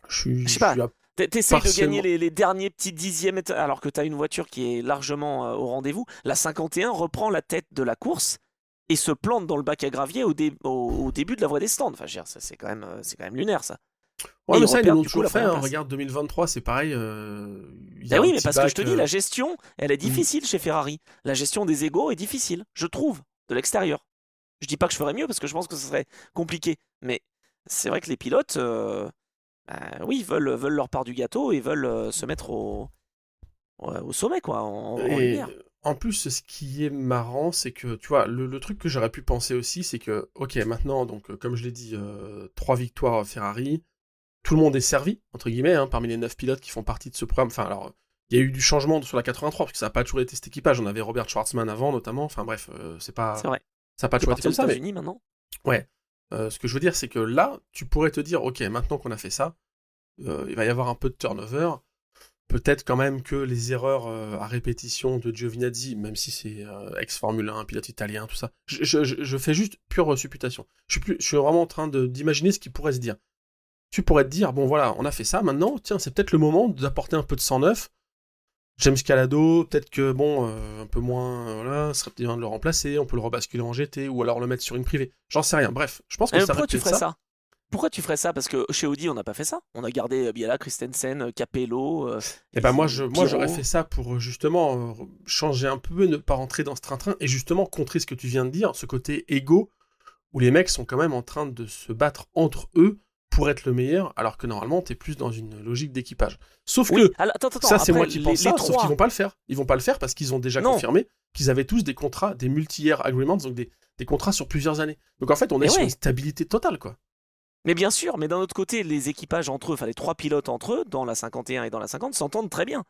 je Je sais suis pas. T'essayes de gagner partiellement. les derniers petits dixièmes alors que t'as une voiture qui est largement au rendez-vous. La 51 reprend la tête de la course et se plante dans le bac à gravier au début de la voie des stands. Enfin, je veux dire, ça, c'est quand même lunaire, ça. Ouais, Et mais ils ça, ils repèrent l'ont du coup toujours la fait. première Hein. place. Regarde 2023, c'est pareil. Il y Ben a un oui, mais petit parce que je bac. te dis, la gestion, elle est Hmm. difficile chez Ferrari. La gestion des égos est difficile, je trouve, de l'extérieur. Je dis pas que je ferais mieux parce que je pense que ce serait compliqué. Mais c'est vrai que les pilotes, oui, veulent leur part du gâteau et veulent se mettre au sommet, quoi, en Et lumière. en plus, ce qui est marrant, c'est que, tu vois, le truc que j'aurais pu penser aussi, c'est que, ok, maintenant, donc, comme je l'ai dit, 3 victoires Ferrari, tout le monde est servi, entre guillemets, hein, parmi les 9 pilotes qui font partie de ce programme. Enfin, alors, il y a eu du changement sur la 83, parce que ça n'a pas toujours été cet équipage. On avait Robert Schwartzman avant, notamment. Enfin, bref, c'est pas, C'est vrai. ça n'a pas Qui est toujours été parti aux comme ça, mais États-Unis maintenant. ouais. Ce que je veux dire, c'est que là, tu pourrais te dire, ok, maintenant qu'on a fait ça, il va y avoir un peu de turnover. Peut-être quand même que les erreurs à répétition de Giovinazzi, même si c'est ex-Formule 1, pilote italien, tout ça, je fais juste pure supputation. Je suis vraiment en train d'imaginer ce qui pourrait se dire. Tu pourrais te dire, bon voilà, on a fait ça, maintenant, tiens, c'est peut-être le moment d'apporter un peu de sang neuf. James Calado, peut-être que, bon, un peu moins, voilà, ce serait peut-être bien de le remplacer, on peut le rebasculer en GT, ou alors le mettre sur une privée. J'en sais rien, bref, je pense que Mais ça aurait pourquoi pu tu être ferais ça. ça? Pourquoi tu ferais ça? Parce que chez Audi, on n'a pas fait ça. On a gardé Biala, Christensen, Capello, Et ben moi j'aurais Pirot. fait ça pour justement changer un peu, ne pas rentrer dans ce train-train et justement contrer ce que tu viens de dire, ce côté égo où les mecs sont quand même en train de se battre entre eux pour être le meilleur, alors que normalement t'es plus dans une logique d'équipage. Sauf Oui, que alors, attends. ça c'est Après, moi qui pense les ça, sauf qu'ils trois, vont pas le faire. Ils vont pas le faire parce qu'ils ont déjà non. confirmé qu'ils avaient tous des contrats, des multi-year agreements, donc des contrats sur plusieurs années. Donc en fait on est Mais sur une ouais, stabilité totale quoi. mais bien sûr, mais d'un autre côté, les équipages entre eux, enfin les trois pilotes entre eux, dans la 51 et dans la 50, s'entendent très bien.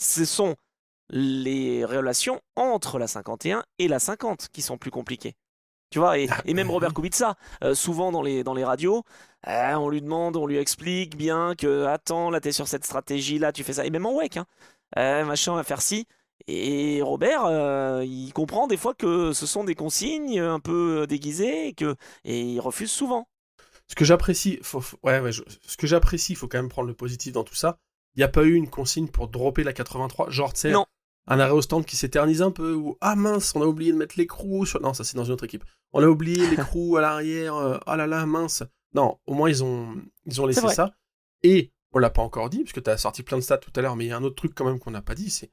Ce sont les relations entre la 51 et la 50 qui sont plus compliquées. Tu vois, Ah, et même Robert oui. Kubica, souvent dans les radios, on lui demande, on lui explique bien que, attends, là, t'es sur cette stratégie-là, tu fais ça. Et même en WEC, hein, machin, on va faire ci. Et Robert, il comprend des fois que ce sont des consignes un peu déguisées et il refuse souvent. Ce que j'apprécie, ce que j'apprécie, il faut quand même prendre le positif dans tout ça. Il n'y a pas eu une consigne pour dropper la 83, genre, tu sais, Non, un arrêt au stand qui s'éternise un peu, ou ah mince, on a oublié de mettre l'écrou sur. Non, ça c'est dans une autre équipe. On a oublié l'écrou à l'arrière, ah là là, mince. Non, au moins ils ont c'est laissé vrai. ça. Et on l'a pas encore dit, puisque tu as sorti plein de stats tout à l'heure, mais il y a un autre truc quand même qu'on n'a pas dit, c'est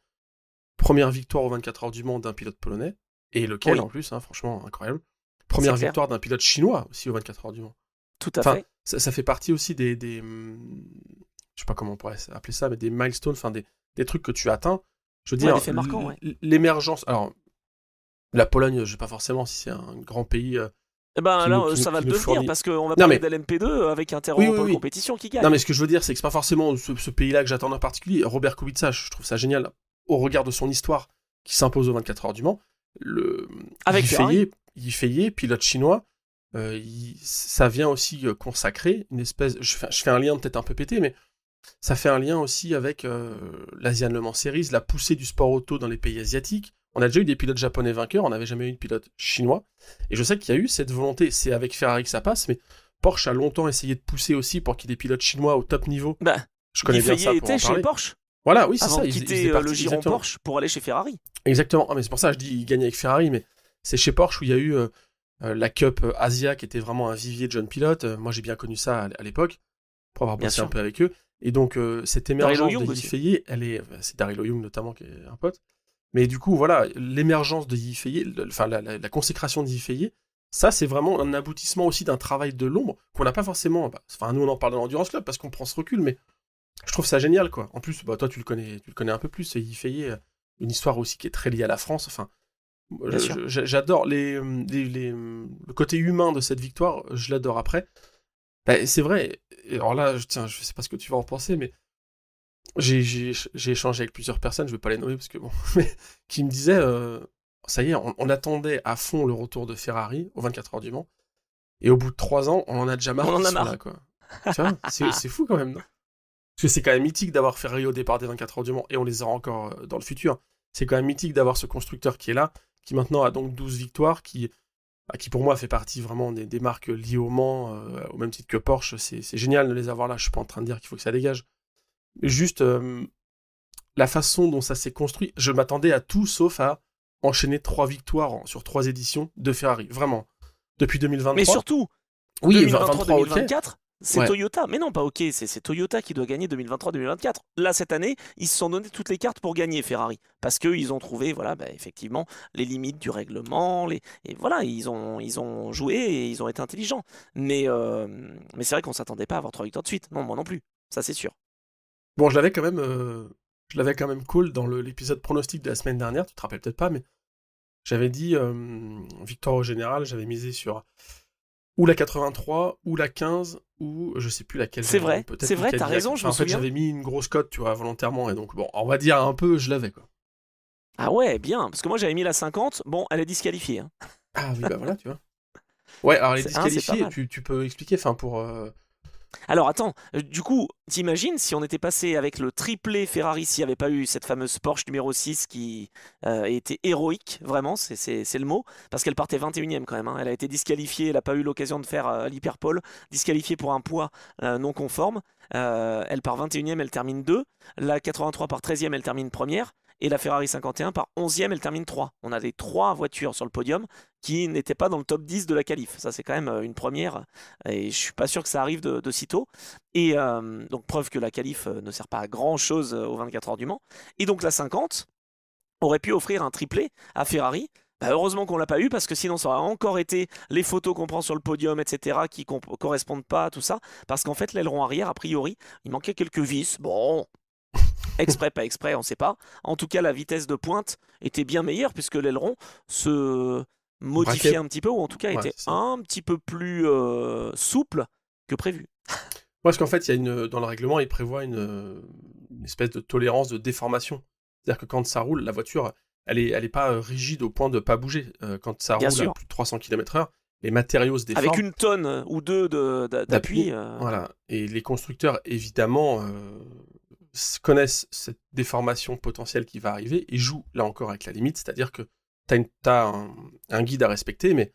première victoire aux 24 heures du Mans d'un pilote polonais, et lequel Oui, en plus, hein, franchement, incroyable. c'est Première clair. victoire d'un pilote chinois aussi aux 24 heures du Mans. Tout à Enfin, fait. ça fait partie aussi je sais pas comment on pourrait appeler ça, mais des milestones, enfin des trucs que tu atteins. Je veux Ouais, dire, des faits marquants, ouais. l'émergence. Alors, la Pologne, je sais pas forcément si c'est un grand pays Eh ben qui là, nous, qui nous, ça va qui le nous devenir fournit. parce qu'on va Non parler mais, de l'LMP2 avec un terreau oui, en oui, pole oui. compétition qui Non gagne. mais ce que je veux dire, c'est que c'est pas forcément ce pays-là que j'attends en particulier. Robert Kubica, je trouve ça génial au regard de son histoire qui s'impose aux 24 heures du Mans. Le Avec Ferrari. Yifei, pilote chinois, ça vient aussi consacrer une espèce. Je fais un lien peut-être un peu pété, mais ça fait un lien aussi avec l'Asian Le Mans Series, la poussée du sport auto dans les pays asiatiques. On a déjà eu des pilotes japonais vainqueurs, on n'avait jamais eu de pilote chinois. Et je sais qu'il y a eu cette volonté, c'est avec Ferrari que ça passe, mais Porsche a longtemps essayé de pousser aussi pour qu'il y ait des pilotes chinois au top niveau. Bah, Je Guy connais bien ça Fayet pour en était chez parler. Porsche Voilà, oui, c'est avant ça, de ils quitter faisaient le partie, giron exactement. Porsche pour aller chez Ferrari. Exactement, ah, mais c'est pour ça que je dis il gagne avec Ferrari, mais c'est chez Porsche où il y a eu la Cup Asia qui était vraiment un vivier de jeunes pilotes. Moi j'ai bien connu ça à l'époque, pour avoir Bien bossé un sûr. peu avec eux. Et donc cette Daryl émergence de Young aussi. Yifei, c'est Daryl Young notamment qui est un pote. Mais du coup voilà, l'émergence de Yifei, enfin la consécration de Yifei, ça c'est vraiment un aboutissement aussi d'un travail de l'ombre qu'on n'a pas forcément. Enfin nous on en parle dans l'Endurance Club parce qu'on prend ce recul, mais je trouve ça génial quoi. En plus toi tu le connais un peu plus, c'est Yifei, une histoire aussi qui est très liée à la France. Enfin Bien sûr. j'adore le côté humain de cette victoire, je l'adore après. Bah, c'est vrai, et alors là, tiens, je sais pas ce que tu vas en penser, mais j'ai échangé avec plusieurs personnes, je vais pas les nommer parce que bon, mais qui me disaient, ça y est, on attendait à fond le retour de Ferrari aux 24 heures du Mans, et au bout de 3 ans, on en a déjà marre On en qu'ils a soient là, marre. quoi. Tu vois, c'est fou quand même, non? Parce que c'est quand même mythique d'avoir Ferrari au départ des 24 heures du Mans, et on les aura encore dans le futur. C'est quand même mythique d'avoir ce constructeur qui est là, qui maintenant a donc 12 victoires, qui qui pour moi fait partie vraiment des marques liées au Mans, au même titre que Porsche. C'est génial de les avoir là. Je suis pas en train de dire qu'il faut que ça dégage. Juste la façon dont ça s'est construit, je m'attendais à tout sauf à enchaîner 3 victoires sur 3 éditions de Ferrari. Vraiment. Depuis 2023. Mais surtout, oui, 2023-2024, okay. c'est ouais. Toyota. Mais non, pas OK, c'est Toyota qui doit gagner 2023-2024. Là, cette année, ils se sont donné toutes les cartes pour gagner Ferrari. Parce qu'ils ont trouvé, voilà, effectivement, les limites du règlement. Et voilà, ils ont joué et ils ont été intelligents. Mais c'est vrai qu'on ne s'attendait pas à avoir 3 victoires de suite. Non, moi non plus. Ça, c'est sûr. Bon, je l'avais quand même cool dans l'épisode pronostic de la semaine dernière. Tu te rappelles peut-être pas, mais j'avais dit victoire au général. J'avais misé sur ou la 83, ou la 15, ou je sais plus laquelle. C'est vrai, t'as raison, je me souviens. En fait, j'avais mis une grosse cote, tu vois, volontairement, et donc, bon, on va dire un peu, je l'avais, quoi. Ah ouais, bien, parce que moi j'avais mis la 50, bon, elle est disqualifiée. Hein. Ah oui, bah voilà, tu vois. Ouais, alors elle est disqualifiée, tu peux expliquer, enfin, pour... Alors attends, du coup, t'imagines si on était passé avec le triplé Ferrari, s'il n'y avait pas eu cette fameuse Porsche numéro 6 qui était héroïque, vraiment, c'est le mot, parce qu'elle partait 21ème quand même, hein. Elle a été disqualifiée, elle n'a pas eu l'occasion de faire l'hyperpole, disqualifiée pour un poids non conforme, elle part 21ème, elle termine 2, la 83 par 13ème, elle termine première, et la Ferrari 51 par 11ème, elle termine 3. On a les 3 voitures sur le podium qui n'étaient pas dans le top 10 de la qualif. Ça, c'est quand même une première. Et je suis pas sûr que ça arrive de sitôt. Et donc, preuve que la qualif ne sert pas à grand chose aux 24 heures du Mans. Et donc, la 50 aurait pu offrir un triplé à Ferrari. Bah, heureusement qu'on l'a pas eu parce que sinon ça aurait encore été les photos qu'on prend sur le podium, etc., qui correspondent pas à tout ça. Parce qu'en fait, l'aileron arrière, a priori, il manquait quelques vis. Bon, exprès, pas exprès, on ne sait pas. En tout cas, la vitesse de pointe était bien meilleure puisque l'aileron se modifiait un petit peu, ou en tout cas était un petit peu plus souple que prévu. Parce qu'en fait, dans le règlement, il prévoit une espèce de tolérance de déformation. C'est-à-dire que quand ça roule, la voiture, elle est pas rigide au point de pas bouger. Quand ça roule à plus de 300 km/h, les matériaux se déforment. Avec une tonne ou deux d'appui. Voilà. Et les constructeurs, évidemment, connaissent cette déformation potentielle qui va arriver et jouent là encore avec la limite, c'est-à-dire que t'as un guide à respecter, mais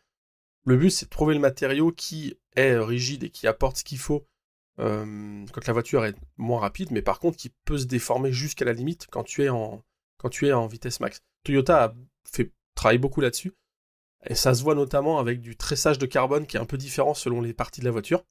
le but c'est de trouver le matériau qui est rigide et qui apporte ce qu'il faut quand la voiture est moins rapide, mais par contre qui peut se déformer jusqu'à la limite quand tu es en vitesse max. Toyota travaille beaucoup là-dessus, et ça se voit notamment avec du tressage de carbone qui est un peu différent selon les parties de la voiture.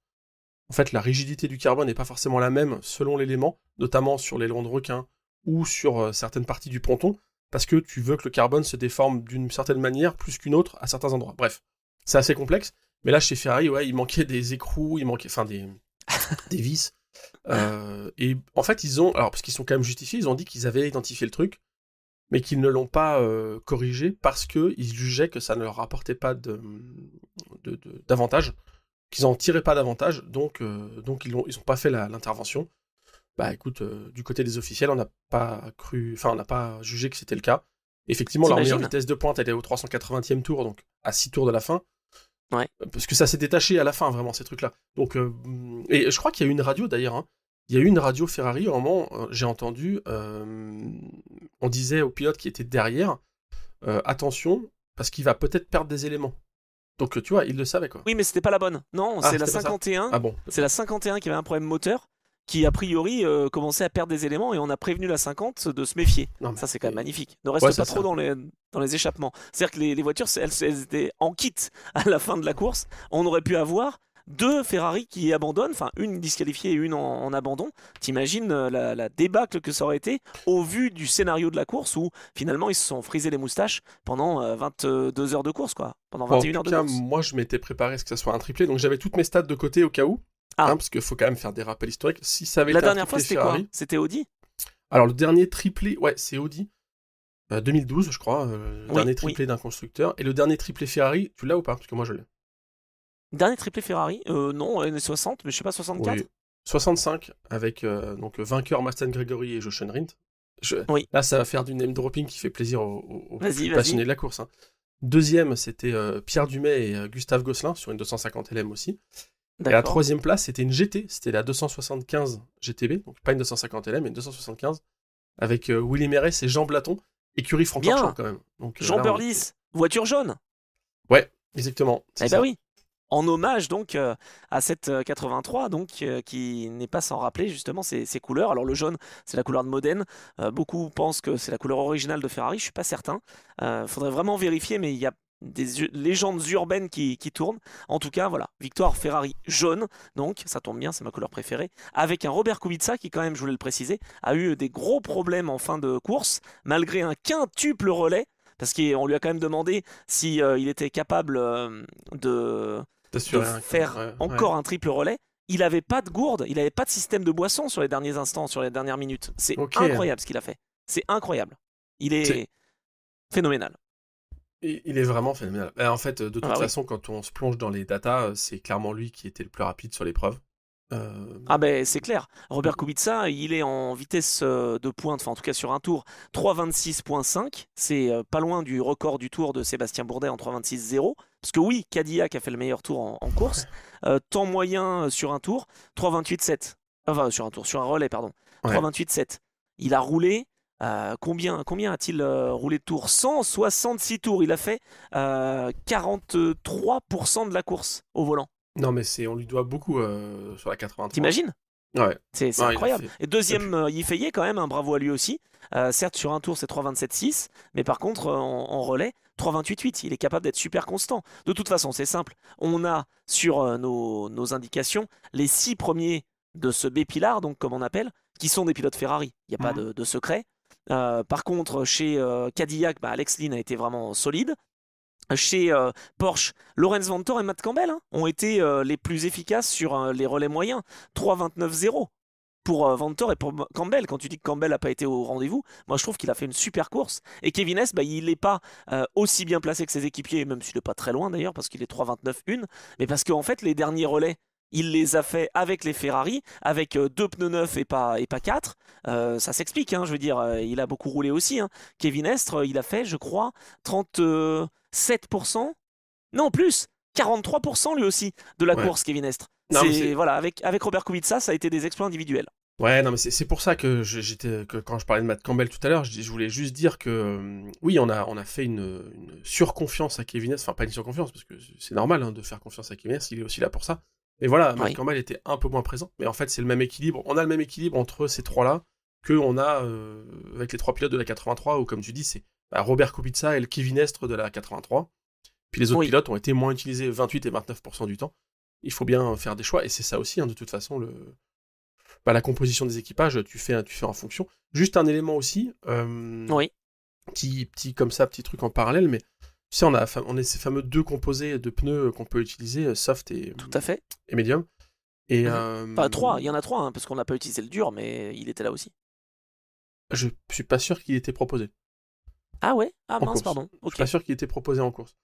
En fait, la rigidité du carbone n'est pas forcément la même selon l'élément, notamment sur l'aileron de requin ou sur certaines parties du ponton, parce que tu veux que le carbone se déforme d'une certaine manière plus qu'une autre à certains endroits. Bref, c'est assez complexe, mais là, chez Ferrari, ouais, il manquait des écrous, il manquait des vis. Et en fait, alors parce qu'ils sont quand même justifiés, ils ont dit qu'ils avaient identifié le truc, mais qu'ils ne l'ont pas corrigé parce qu'ils jugeaient que ça ne leur rapportait pas d'avantage, qu'ils en tiraient pas davantage, donc ils ont pas fait l'intervention. Bah écoute, du côté des officiels, on n'a pas jugé que c'était le cas. Effectivement, leur meilleure vitesse de pointe, elle est au 380e tour, donc à 6 tours de la fin. Ouais. Parce que ça s'est détaché à la fin, vraiment, ces trucs-là. Donc, et je crois qu'il y a eu une radio, d'ailleurs, hein. Il y a eu une radio Ferrari, au moment, j'ai entendu, on disait au pilote qui était derrière, attention, parce qu'il va peut-être perdre des éléments. Donc, tu vois, il le savait, quoi. Oui, mais c'était pas la bonne. Non, c'est la 51. Ah bon. C'est la 51 qui avait un problème moteur, qui a priori commençait à perdre des éléments, et on a prévenu la 50 de se méfier. Non, ça, c'est quand même magnifique. Ne reste pas trop dans les échappements. C'est-à-dire que les voitures, elles étaient en kit à la fin de la course. On aurait pu avoir 2 Ferrari qui abandonnent, enfin une disqualifiée et une en abandon. T'imagines la débâcle que ça aurait été au vu du scénario de la course où finalement ils se sont frisés les moustaches pendant 22 heures de course, quoi. Pendant 21 heures de course. Moi je m'étais préparé à ce que ça soit un triplé, donc j'avais toutes mes stats de côté au cas où. Parce qu'il faut quand même faire des rappels historiques. Si ça avait la été dernière fois, c'était Ferrari, quoi? C'était Audi? Alors le dernier triplé, ouais, c'est Audi. 2012, je crois, le dernier triplé d'un constructeur. Et le dernier triplé Ferrari, tu l'as ou pas? Parce que moi je l'ai. Dernier triplé Ferrari? Non, années 60, mais je sais pas, 64? Oui. 65, avec donc vainqueur Mustang Gregory et Jochen Rindt. Là, ça va faire du name dropping qui fait plaisir aux passionnés de la course. Hein. Deuxième, c'était Pierre Dumay et Gustave Gosselin sur une 250 LM aussi. Et la troisième place, c'était une GT, c'était la 275 GTB, donc pas une 250 LM, mais une 275, avec Willy Mérès et Jean Blaton, écurie Francorchamps quand même. Donc, Jean Burlis, voiture jaune. Ouais, Exactement. C'est Eh ben ça. oui. En hommage donc à cette 83 donc qui n'est pas sans rappeler justement ces couleurs. Alors le jaune c'est la couleur de Modène. Beaucoup pensent que c'est la couleur originale de Ferrari. Je suis pas certain. Faudrait vraiment vérifier, mais il y a des légendes urbaines qui tournent. En tout cas voilà, victoire Ferrari jaune. Donc ça tombe bien, c'est ma couleur préférée. Avec un Robert Kubica qui quand même, je voulais le préciser, a eu des gros problèmes en fin de course malgré un quintuple relais. Parce qu'on lui a quand même demandé si il était capable de T'assurer faire ouais, ouais. encore un triple relais. Il n'avait pas de gourde, il n'avait pas de système de boisson sur les derniers instants, sur les dernières minutes. C'est Ok. incroyable ce qu'il a fait. C'est incroyable. Il C'est- est phénoménal. il est vraiment phénoménal. En fait, de Ah toute bah oui. façon, quand on se plonge dans les datas, c'est clairement lui qui était le plus rapide sur l'épreuve. Euh, Ah ben c'est clair. Robert Kubica, il est en vitesse de pointe, enfin en tout cas sur un tour, 3,26,5. C'est pas loin du record du tour de Sébastien Bourdet en 3,26,0. Parce que oui, Cadillac a fait le meilleur tour en course. Temps moyen sur un tour, 3,28,7. Enfin sur un tour, sur un relais, pardon. ouais. 3,28,7. Il a roulé. Combien a-t-il roulé de tours? 166 tours. Il a fait 43% de la course au volant. Non, mais on lui doit beaucoup sur la 83. T'imagines? Ouais. C'est Non, il a incroyable. fait. Et Et deuxième, puis, Yifeye quand même, un bravo à lui aussi. Certes, sur un tour, c'est 3,27,6, mais par contre, en relais, 3,28,8. Il est capable d'être super constant. De toute façon, c'est simple. On a sur nos indications les 6 premiers de ce B-Pilar, donc comme on appelle, qui sont des pilotes Ferrari. Il n'y a pas mhm. de secret. Par contre, chez Cadillac, bah, Alex Lynn a été vraiment solide. Chez Porsche, Lorenz Vantor et Matt Campbell ont été les plus efficaces sur les relais moyens. 3,29,0 pour Vantor et pour Campbell. Quand tu dis que Campbell n'a pas été au rendez-vous, moi je trouve qu'il a fait une super course. Et Kevin S, bah, il n'est pas aussi bien placé que ses équipiers, même s'il n'est pas très loin d'ailleurs, parce qu'il est 3,29,1. Mais parce qu'en fait, les derniers relais, il les a fait avec les Ferrari, avec deux pneus neufs et pas quatre. Ça s'explique, hein, je veux dire, il a beaucoup roulé aussi. Hein. Kevin Estre, il a fait, je crois, 37%. Non, plus 43% lui aussi de la Ouais. course, Kevin Estre. Non, mais C'est c'est. voilà, avec Robert Kubica, ça a été des exploits individuels. Ouais, non, mais c'est pour ça que que quand je parlais de Matt Campbell tout à l'heure, je voulais juste dire que oui, on a fait une surconfiance à Kevin S. Enfin, pas une surconfiance, parce que c'est normal hein, de faire confiance à Kevin S. Il est aussi là pour ça. Mais voilà, Matt Oui, Campbell était un peu moins présent. Mais en fait, c'est le même équilibre. On a le même équilibre entre ces trois-là que on a avec les trois pilotes de la 83, où comme tu dis, c'est Robert Kubica et le Kevin Estre de la 83. Puis les autres oui, pilotes ont été moins utilisés 28 et 29% du temps. Il faut bien faire des choix, et c'est ça aussi, hein, de toute façon, la composition des équipages, tu fais en fonction. Juste un élément aussi, oui, comme ça, petit truc en parallèle, mais tu sais, on a ces fameux deux composés de pneus qu'on peut utiliser, soft tout à fait. et medium. Et Mhm. Enfin, trois, il y en a trois, hein, parce qu'on n'a pas utilisé le dur, mais il était là aussi. je suis pas sûr qu'il était proposé Ah ouais? Ah en mince, course. pardon. Je suis Ok. pas sûr qu'il était proposé en course.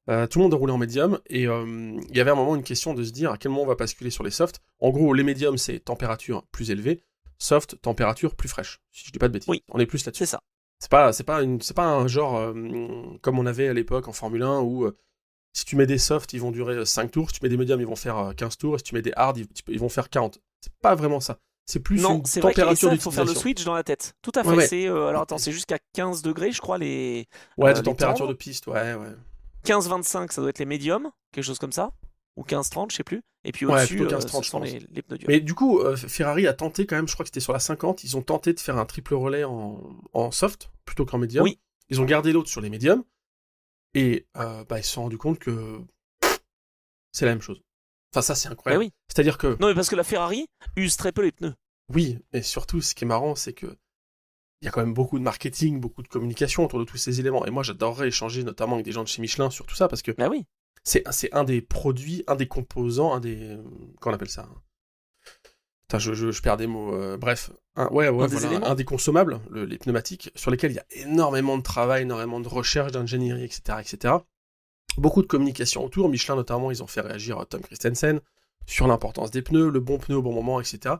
Tout le monde a roulé en médium et il y avait un moment une question de se dire à quel moment on va basculer sur les softs. En gros, les médiums c'est température plus élevée, soft température plus fraîche. Si je dis pas de bêtises, Oui, on est plus c'est là-dessus. ça. C'est pas un genre comme on avait à l'époque en Formule 1 où si tu mets des softs ils vont durer 5 tours, si tu mets des médiums ils vont faire 15 tours, et si tu mets des hard ils vont faire 40. C'est pas vraiment ça. C'est plus Non, une c'est vrai que et température ça, il faut faire le d'utilisation. switch dans la tête. Tout à Ouais, fait. ouais. C'est alors attends, c'est jusqu'à 15 degrés, je crois, Ouais, de les température de tendres. piste, ouais, ouais. 15-25, ça doit être les médiums, quelque chose comme ça. Ou 15-30, je sais plus. Et puis Ouais, au-dessus, plutôt 15-30 ce je sont pense. les pneus durs. Mais du coup, Ferrari a tenté quand même, je crois que c'était sur la 50, ils ont tenté de faire un triple relais en soft plutôt qu'en médium. Oui, Ils ont gardé l'autre sur les médiums et ils se sont rendus compte que c'est la même chose. Enfin, ça, c'est bah incroyable. oui. C'est-à-dire que, Non, mais parce que la Ferrari use très peu les pneus. oui, mais surtout, ce qui est marrant, c'est que il y a quand même beaucoup de marketing, beaucoup de communication autour de tous ces éléments. Et moi, j'adorerais échanger notamment avec des gens de chez Michelin sur tout ça parce que Bah oui. c'est un des produits, un des composants, un des. Qu'on appelle ça? Putain, je perds des mots. Bref, ouais, Un des voilà, éléments. un des consommables, les pneumatiques, sur lesquels il y a énormément de travail, énormément de recherche, d'ingénierie, etc., etc. Beaucoup de communication autour. Michelin, notamment, ils ont fait réagir Tom Christensen sur l'importance des pneus, le bon pneu au bon moment, etc.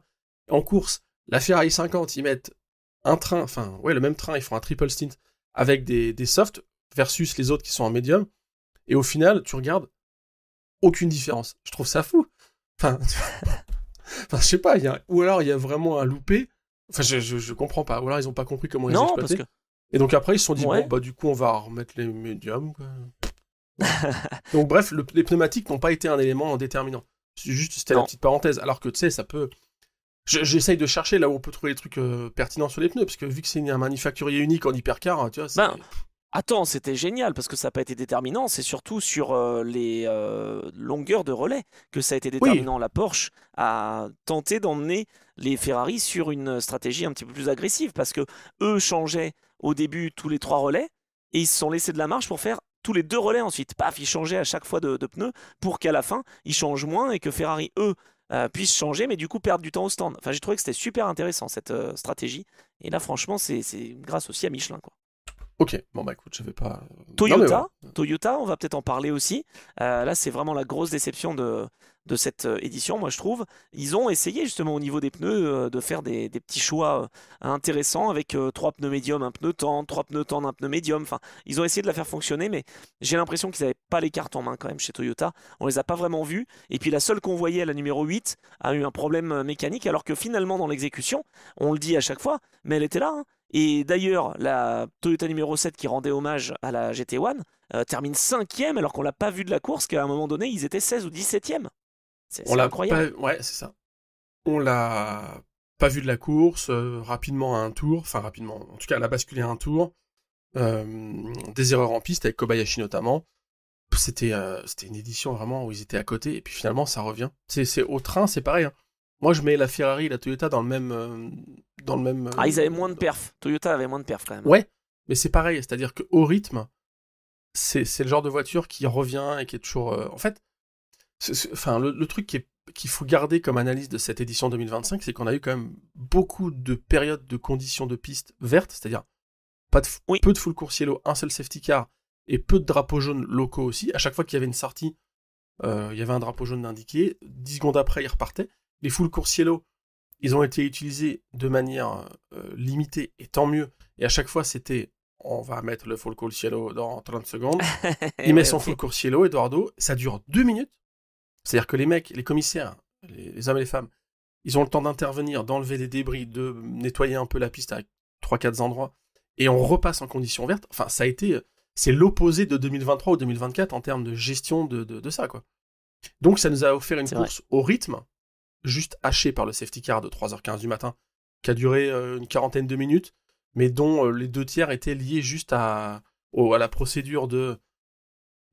En course, la Ferrari 50, ils mettent un train, enfin, ouais, le même train, ils font un triple stint avec des softs versus les autres qui sont en médium. Et au final, tu regardes, aucune différence. Je trouve ça fou. Enfin, enfin, je sais pas, ou alors il y a vraiment un loupé. Enfin, je comprends pas. Ou alors ils ont pas compris comment les Non, parce exploiter. que Et donc après, ils se sont dit, bon, ouais. bah du coup, on va remettre les médiums, quoi. Donc bref, les pneumatiques n'ont pas été un élément déterminant. C'était la petite parenthèse. Alors que tu sais, ça peut... J'essaye de chercher là où on peut trouver des trucs pertinents sur les pneus, parce que vu que c'est un manufacturier unique en hypercar, tu vois, c'est... Attends, c'était génial parce que ça n'a pas été déterminant, c'est surtout sur les longueurs de relais que ça a été déterminant. La Porsche a tenté d'emmener les Ferrari sur une stratégie un petit peu plus agressive parce que eux changeaient au début tous les 3 relais et ils se sont laissés de la marge pour faire tous les 2 relais ensuite. Paf, ils changeaient à chaque fois de pneus pour qu'à la fin ils changent moins et que Ferrari, eux, puissent changer mais du coup perdre du temps au stand. Enfin, j'ai trouvé que c'était super intéressant cette stratégie et là, franchement, c'est grâce aussi à Michelin, quoi. Ok, bon bah écoute, je vais pas... Toyota, on va peut-être en parler aussi. Là, c'est vraiment la grosse déception de cette édition, moi je trouve. Ils ont essayé justement au niveau des pneus de faire des petits choix intéressants avec 3 pneus médium, un pneu tendre, 3 pneus tendres, un pneu médium. Enfin, ils ont essayé de la faire fonctionner, mais j'ai l'impression qu'ils n'avaient pas les cartes en main quand même chez Toyota. On les a pas vraiment vus. Et puis la seule qu'on voyait, la numéro 8, a eu un problème mécanique, alors que finalement dans l'exécution, on le dit à chaque fois, mais elle était là, hein. Et d'ailleurs, la Toyota numéro 7 qui rendait hommage à la GT1 termine 5e alors qu'on l'a pas vu de la course, qu'à un moment donné, ils étaient 16 ou 17e. C'est incroyable. Ouais, c'est ça. On l'a pas vu de la course, rapidement à un tour, enfin rapidement, en tout cas elle a basculé à un tour, des erreurs en piste avec Kobayashi notamment. C'était une édition vraiment où ils étaient à côté, et puis finalement ça revient. C'est au train, c'est pareil, hein. Moi, je mets la Ferrari et la Toyota dans le même. Ils avaient moins de perf. Toyota avait moins de perf quand même. Ouais, mais c'est pareil, c'est-à-dire qu'au rythme, c'est le genre de voiture qui revient et qui est toujours. En fait, enfin, le truc qu'il faut garder comme analyse de cette édition 2025, c'est qu'on a eu quand même beaucoup de périodes de conditions de piste vertes, c'est-à-dire peu de full course yellow, un seul safety car et peu de drapeaux jaunes locaux aussi. À chaque fois qu'il y avait une sortie, il y avait un drapeau jaune indiqué. 10 secondes après, il repartait. Les full course yellow, ils ont été utilisés de manière limitée, et tant mieux. Et à chaque fois, c'était, on va mettre le full course yellow dans 30 secondes. Il met son full course yellow, Eduardo, ça dure 2 minutes. C'est-à-dire que les mecs, les commissaires, les hommes et les femmes, ils ont le temps d'intervenir, d'enlever des débris, de nettoyer un peu la piste à 3-4 endroits, et on repasse en conditions vertes. Enfin, ça a été... C'est l'opposé de 2023 ou 2024 en termes de gestion de ça, quoi. Donc, ça nous a offert une course au rythme, juste haché par le safety car de 3h15 du matin, qui a duré une quarantaine de minutes, mais dont les 2 tiers étaient liés juste à la procédure de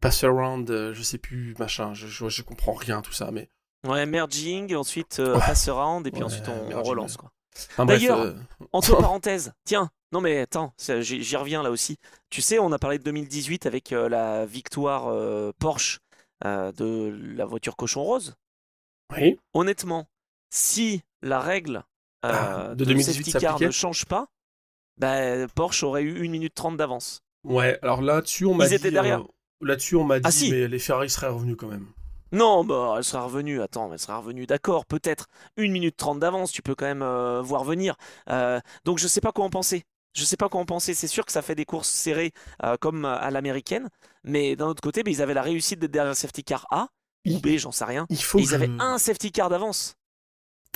pass around, je sais plus, machin, je comprends rien, tout ça, mais... Ouais, merging, ensuite pass around, et puis ensuite on relance, quoi. Enfin, d'ailleurs, entre parenthèses, tiens, non mais attends, j'y reviens là aussi. Tu sais, on a parlé de 2018 avec la victoire Porsche de la voiture cochon rose. Oui. Honnêtement, si la règle de 2018 safety car ne change pas, Porsche aurait eu 1 minute 30 d'avance. Ouais, alors là-dessus, on m'a dit... Là-dessus, on m'a dit, si. Mais les Ferrari seraient revenus quand même. Non, elle sera revenue, elle sera revenue, d'accord, peut-être 1 minute 30 d'avance, tu peux quand même voir venir. Donc je sais pas quoi en penser. C'est sûr que ça fait des courses serrées comme à l'américaine, mais d'un autre côté, ils avaient la réussite d'être derrière le safety car A, ou B, j'en sais rien. Ils avaient un safety car d'avance.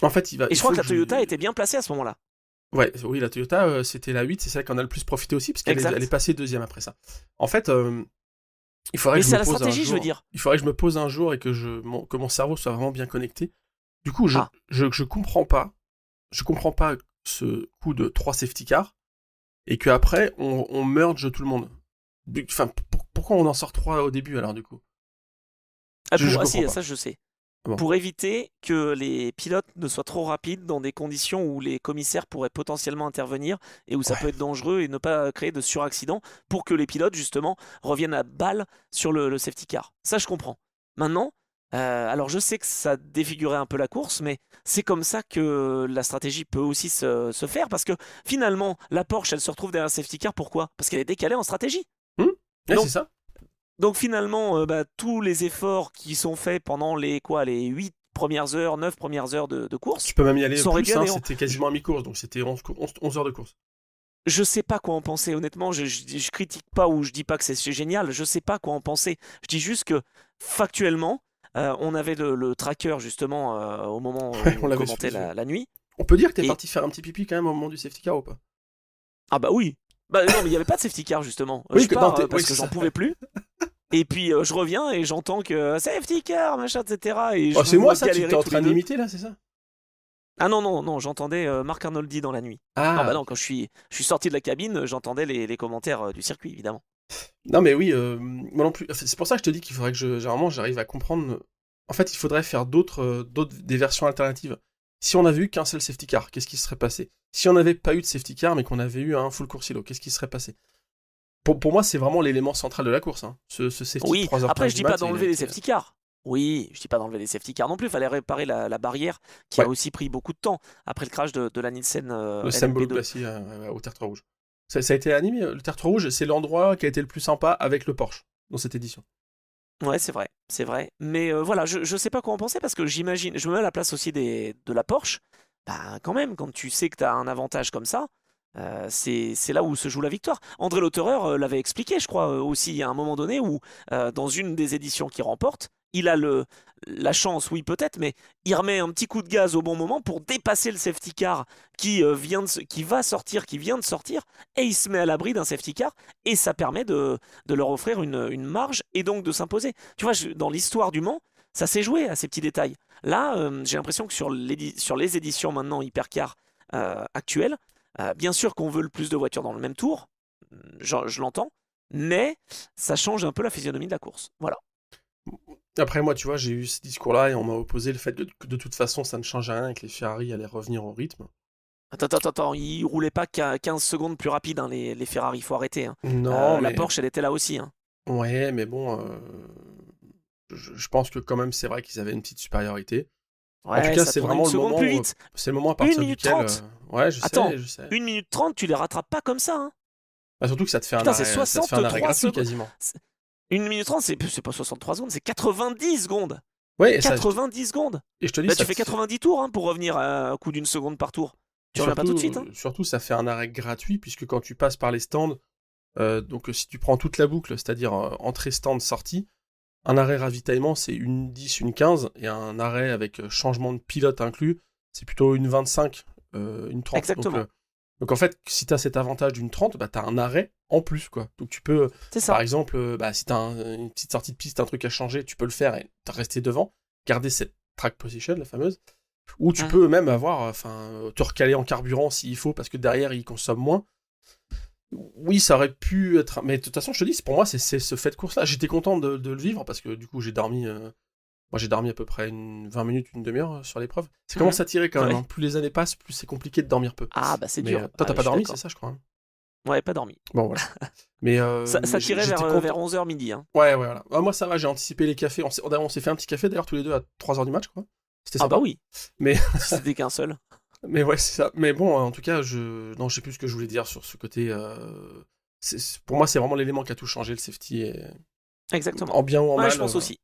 En fait, et je crois que la Toyota était bien placée à ce moment-là. Ouais, oui, la Toyota, c'était la 8, c'est celle qu'on a le plus profité aussi, parce qu'elle est passée 2e après ça. En fait... Il faudrait que je me pose un jour. Je veux dire. Il faudrait que je me pose un jour et que mon cerveau soit vraiment bien connecté. Du coup, je comprends pas. Je comprends pas ce coup de 3 safety cars et qu'après on merge tout le monde. Enfin, pourquoi on en sort 3 au début alors du coup? Ça je sais. Bon. Pour éviter que les pilotes ne soient trop rapides dans des conditions où les commissaires pourraient potentiellement intervenir et où ça peut être dangereux et ne pas créer de suraccident pour que les pilotes justement reviennent à balle sur le safety car. Ça je comprends. Maintenant, alors je sais que ça défigurait un peu la course, mais c'est comme ça que la stratégie peut aussi se faire parce que finalement la Porsche elle se retrouve derrière un safety car. Pourquoi? Parce qu'elle est décalée en stratégie. Ouais, c'est ça. Donc finalement, tous les efforts qui sont faits pendant les 8 premières heures, 9 premières heures de course... Tu peux même y aller plus, hein, c'était quasiment à mi-course, donc c'était 11 heures de course. Je sais pas quoi en penser, honnêtement, je critique pas ou je dis pas que c'est génial, je sais pas quoi en penser. Je dis juste que, factuellement, on avait le tracker justement au moment où on commentait la nuit. On peut dire que t'es parti faire un petit pipi quand même au moment du safety car ou pas? Ah bah oui. Non, mais il n'y avait pas de safety car justement. Parce que j'en pouvais plus. Et puis je reviens et j'entends que safety car, machin, etc. Et je Oh, c'est vous moi vois ça, tu galérer étais en tous train les deux. d'imiter là, c'est ça? Ah non, non, non, j'entendais Marc Arnoldi dans la nuit. Non, bah Ah, non, quand je suis sorti de la cabine, j'entendais les commentaires du circuit, évidemment. non mais oui, moi non plus. C'est pour ça que je te dis qu'il faudrait que généralement j'arrive à comprendre. En fait, il faudrait faire des versions alternatives. Si on avait eu qu'un seul safety car, qu'est-ce qui serait passé? Si on n'avait pas eu de safety car, mais qu'on avait eu un full course silo, qu'est-ce qui serait passé? Pour moi, c'est vraiment l'élément central de la course. Hein. Ce safety de Oui, après 3h15 je du dis pas mat, d'enlever les safety cars. Oui, je dis pas d'enlever les safety cars non plus, il fallait réparer la barrière qui a ouais, aussi pris beaucoup de temps après le crash de la Nielsen le symbole LMP2. glacier au tertre rouge. Ça a été animé, le tertre rouge, c'est l'endroit qui a été le plus sympa avec le Porsche dans cette édition. Ouais, c'est vrai, c'est vrai. Mais voilà, je sais pas quoi en penser parce que j'imagine, je me mets à la place aussi de la Porsche. Bah, quand même, quand tu sais que tu as un avantage comme ça, c'est là où se joue la victoire. André Lauterer l'avait expliqué, je crois, aussi à un moment donné où, dans une des éditions qu'il remporte, il a la chance, oui, peut-être, mais il remet un petit coup de gaz au bon moment pour dépasser le safety car qui va sortir, qui vient de sortir, et il se met à l'abri d'un safety car, et ça permet de leur offrir une marge et donc de s'imposer. Tu vois, dans l'histoire du Mans, ça s'est joué à ces petits détails. Là, j'ai l'impression que sur les éditions maintenant hypercar actuelles, bien sûr qu'on veut le plus de voitures dans le même tour, je l'entends, mais ça change un peu la physionomie de la course. Voilà. Après, moi, tu vois, j'ai eu ce discours-là et on m'a opposé le fait que de toute façon, ça ne change rien et que les Ferrari allaient revenir au rythme. Attends, ils roulaient pas qu'à 15 secondes plus rapide, hein, les Ferrari, il faut arrêter. Hein. Non, La mais Porsche, elle était là aussi. Hein. ouais, mais bon, je pense que quand même, c'est vrai qu'ils avaient une petite supériorité. En tout Ouais, cas, ça c'est tournait vraiment une le seconde plus moment, vite. c'est le moment à 1 partir minute duquel, 30. ouais, je Attends, sais, je sais. 1 minute 30, tu les rattrapes pas comme ça. Hein. Bah, surtout que Putain, c'est ça te fait un arrêt 63 gratuit secondes. quasiment. 1 minute 30, c'est pas 63 secondes, c'est 90 secondes. Ouais, 90 secondes. et je te dis, Là, tu ça fais te fait, 90 tours hein, pour revenir à un coup d'une seconde par tour. et Tu reviens pas tout de suite. surtout, Hein. ça fait un arrêt gratuit puisque quand tu passes par les stands, donc si tu prends toute la boucle, c'est-à-dire entrée stand sortie, un arrêt ravitaillement c'est une 10, une 15 et un arrêt avec changement de pilote inclus, c'est plutôt une 25, une 30. Exactement. Donc en fait, si tu as cet avantage d'une 30, bah tu as un arrêt en plus quoi. Donc tu peux C'est par ça. exemple bah, si tu as une petite sortie de piste, un truc à changer, tu peux le faire et rester devant, garder cette track position la fameuse. Ou tu Mhm. peux même te recaler en carburant s'il faut, parce que derrière, il consomme moins. Oui, ça aurait pu être... Mais de toute façon, je te dis, pour moi, c'est ce fait de course-là. J'étais content de le vivre, parce que du coup, j'ai dormi... Moi, j'ai dormi à peu près 20 minutes, une demi-heure sur l'épreuve. Ça commence Mhm. à tirer quand même. Ouais. Hein. Plus les années passent, plus c'est compliqué de dormir peu. Ah, bah c'est Mais dur. toi, t'as Ah, pas je suis dormi, c'est d'accord. ça, je crois. Hein. Ouais, pas dormi. Bon, voilà. Mais, Ça tirait j'étais vers content. 11h midi. Hein. Ouais, voilà. Ah, moi, ça va, j'ai anticipé les cafés. On s'est fait un petit café, d'ailleurs, tous les deux à 3h du match, je crois. C'était Ah bah sympa. oui, Mais... si c'était qu'un seul. Mais ouais, c'est ça. Mais bon, en tout cas, non, je sais plus ce que je voulais dire sur ce côté. Pour moi, c'est vraiment l'élément qui a tout changé, le safety. Exactement. En bien ou en Ouais, mal, je pense voilà. aussi.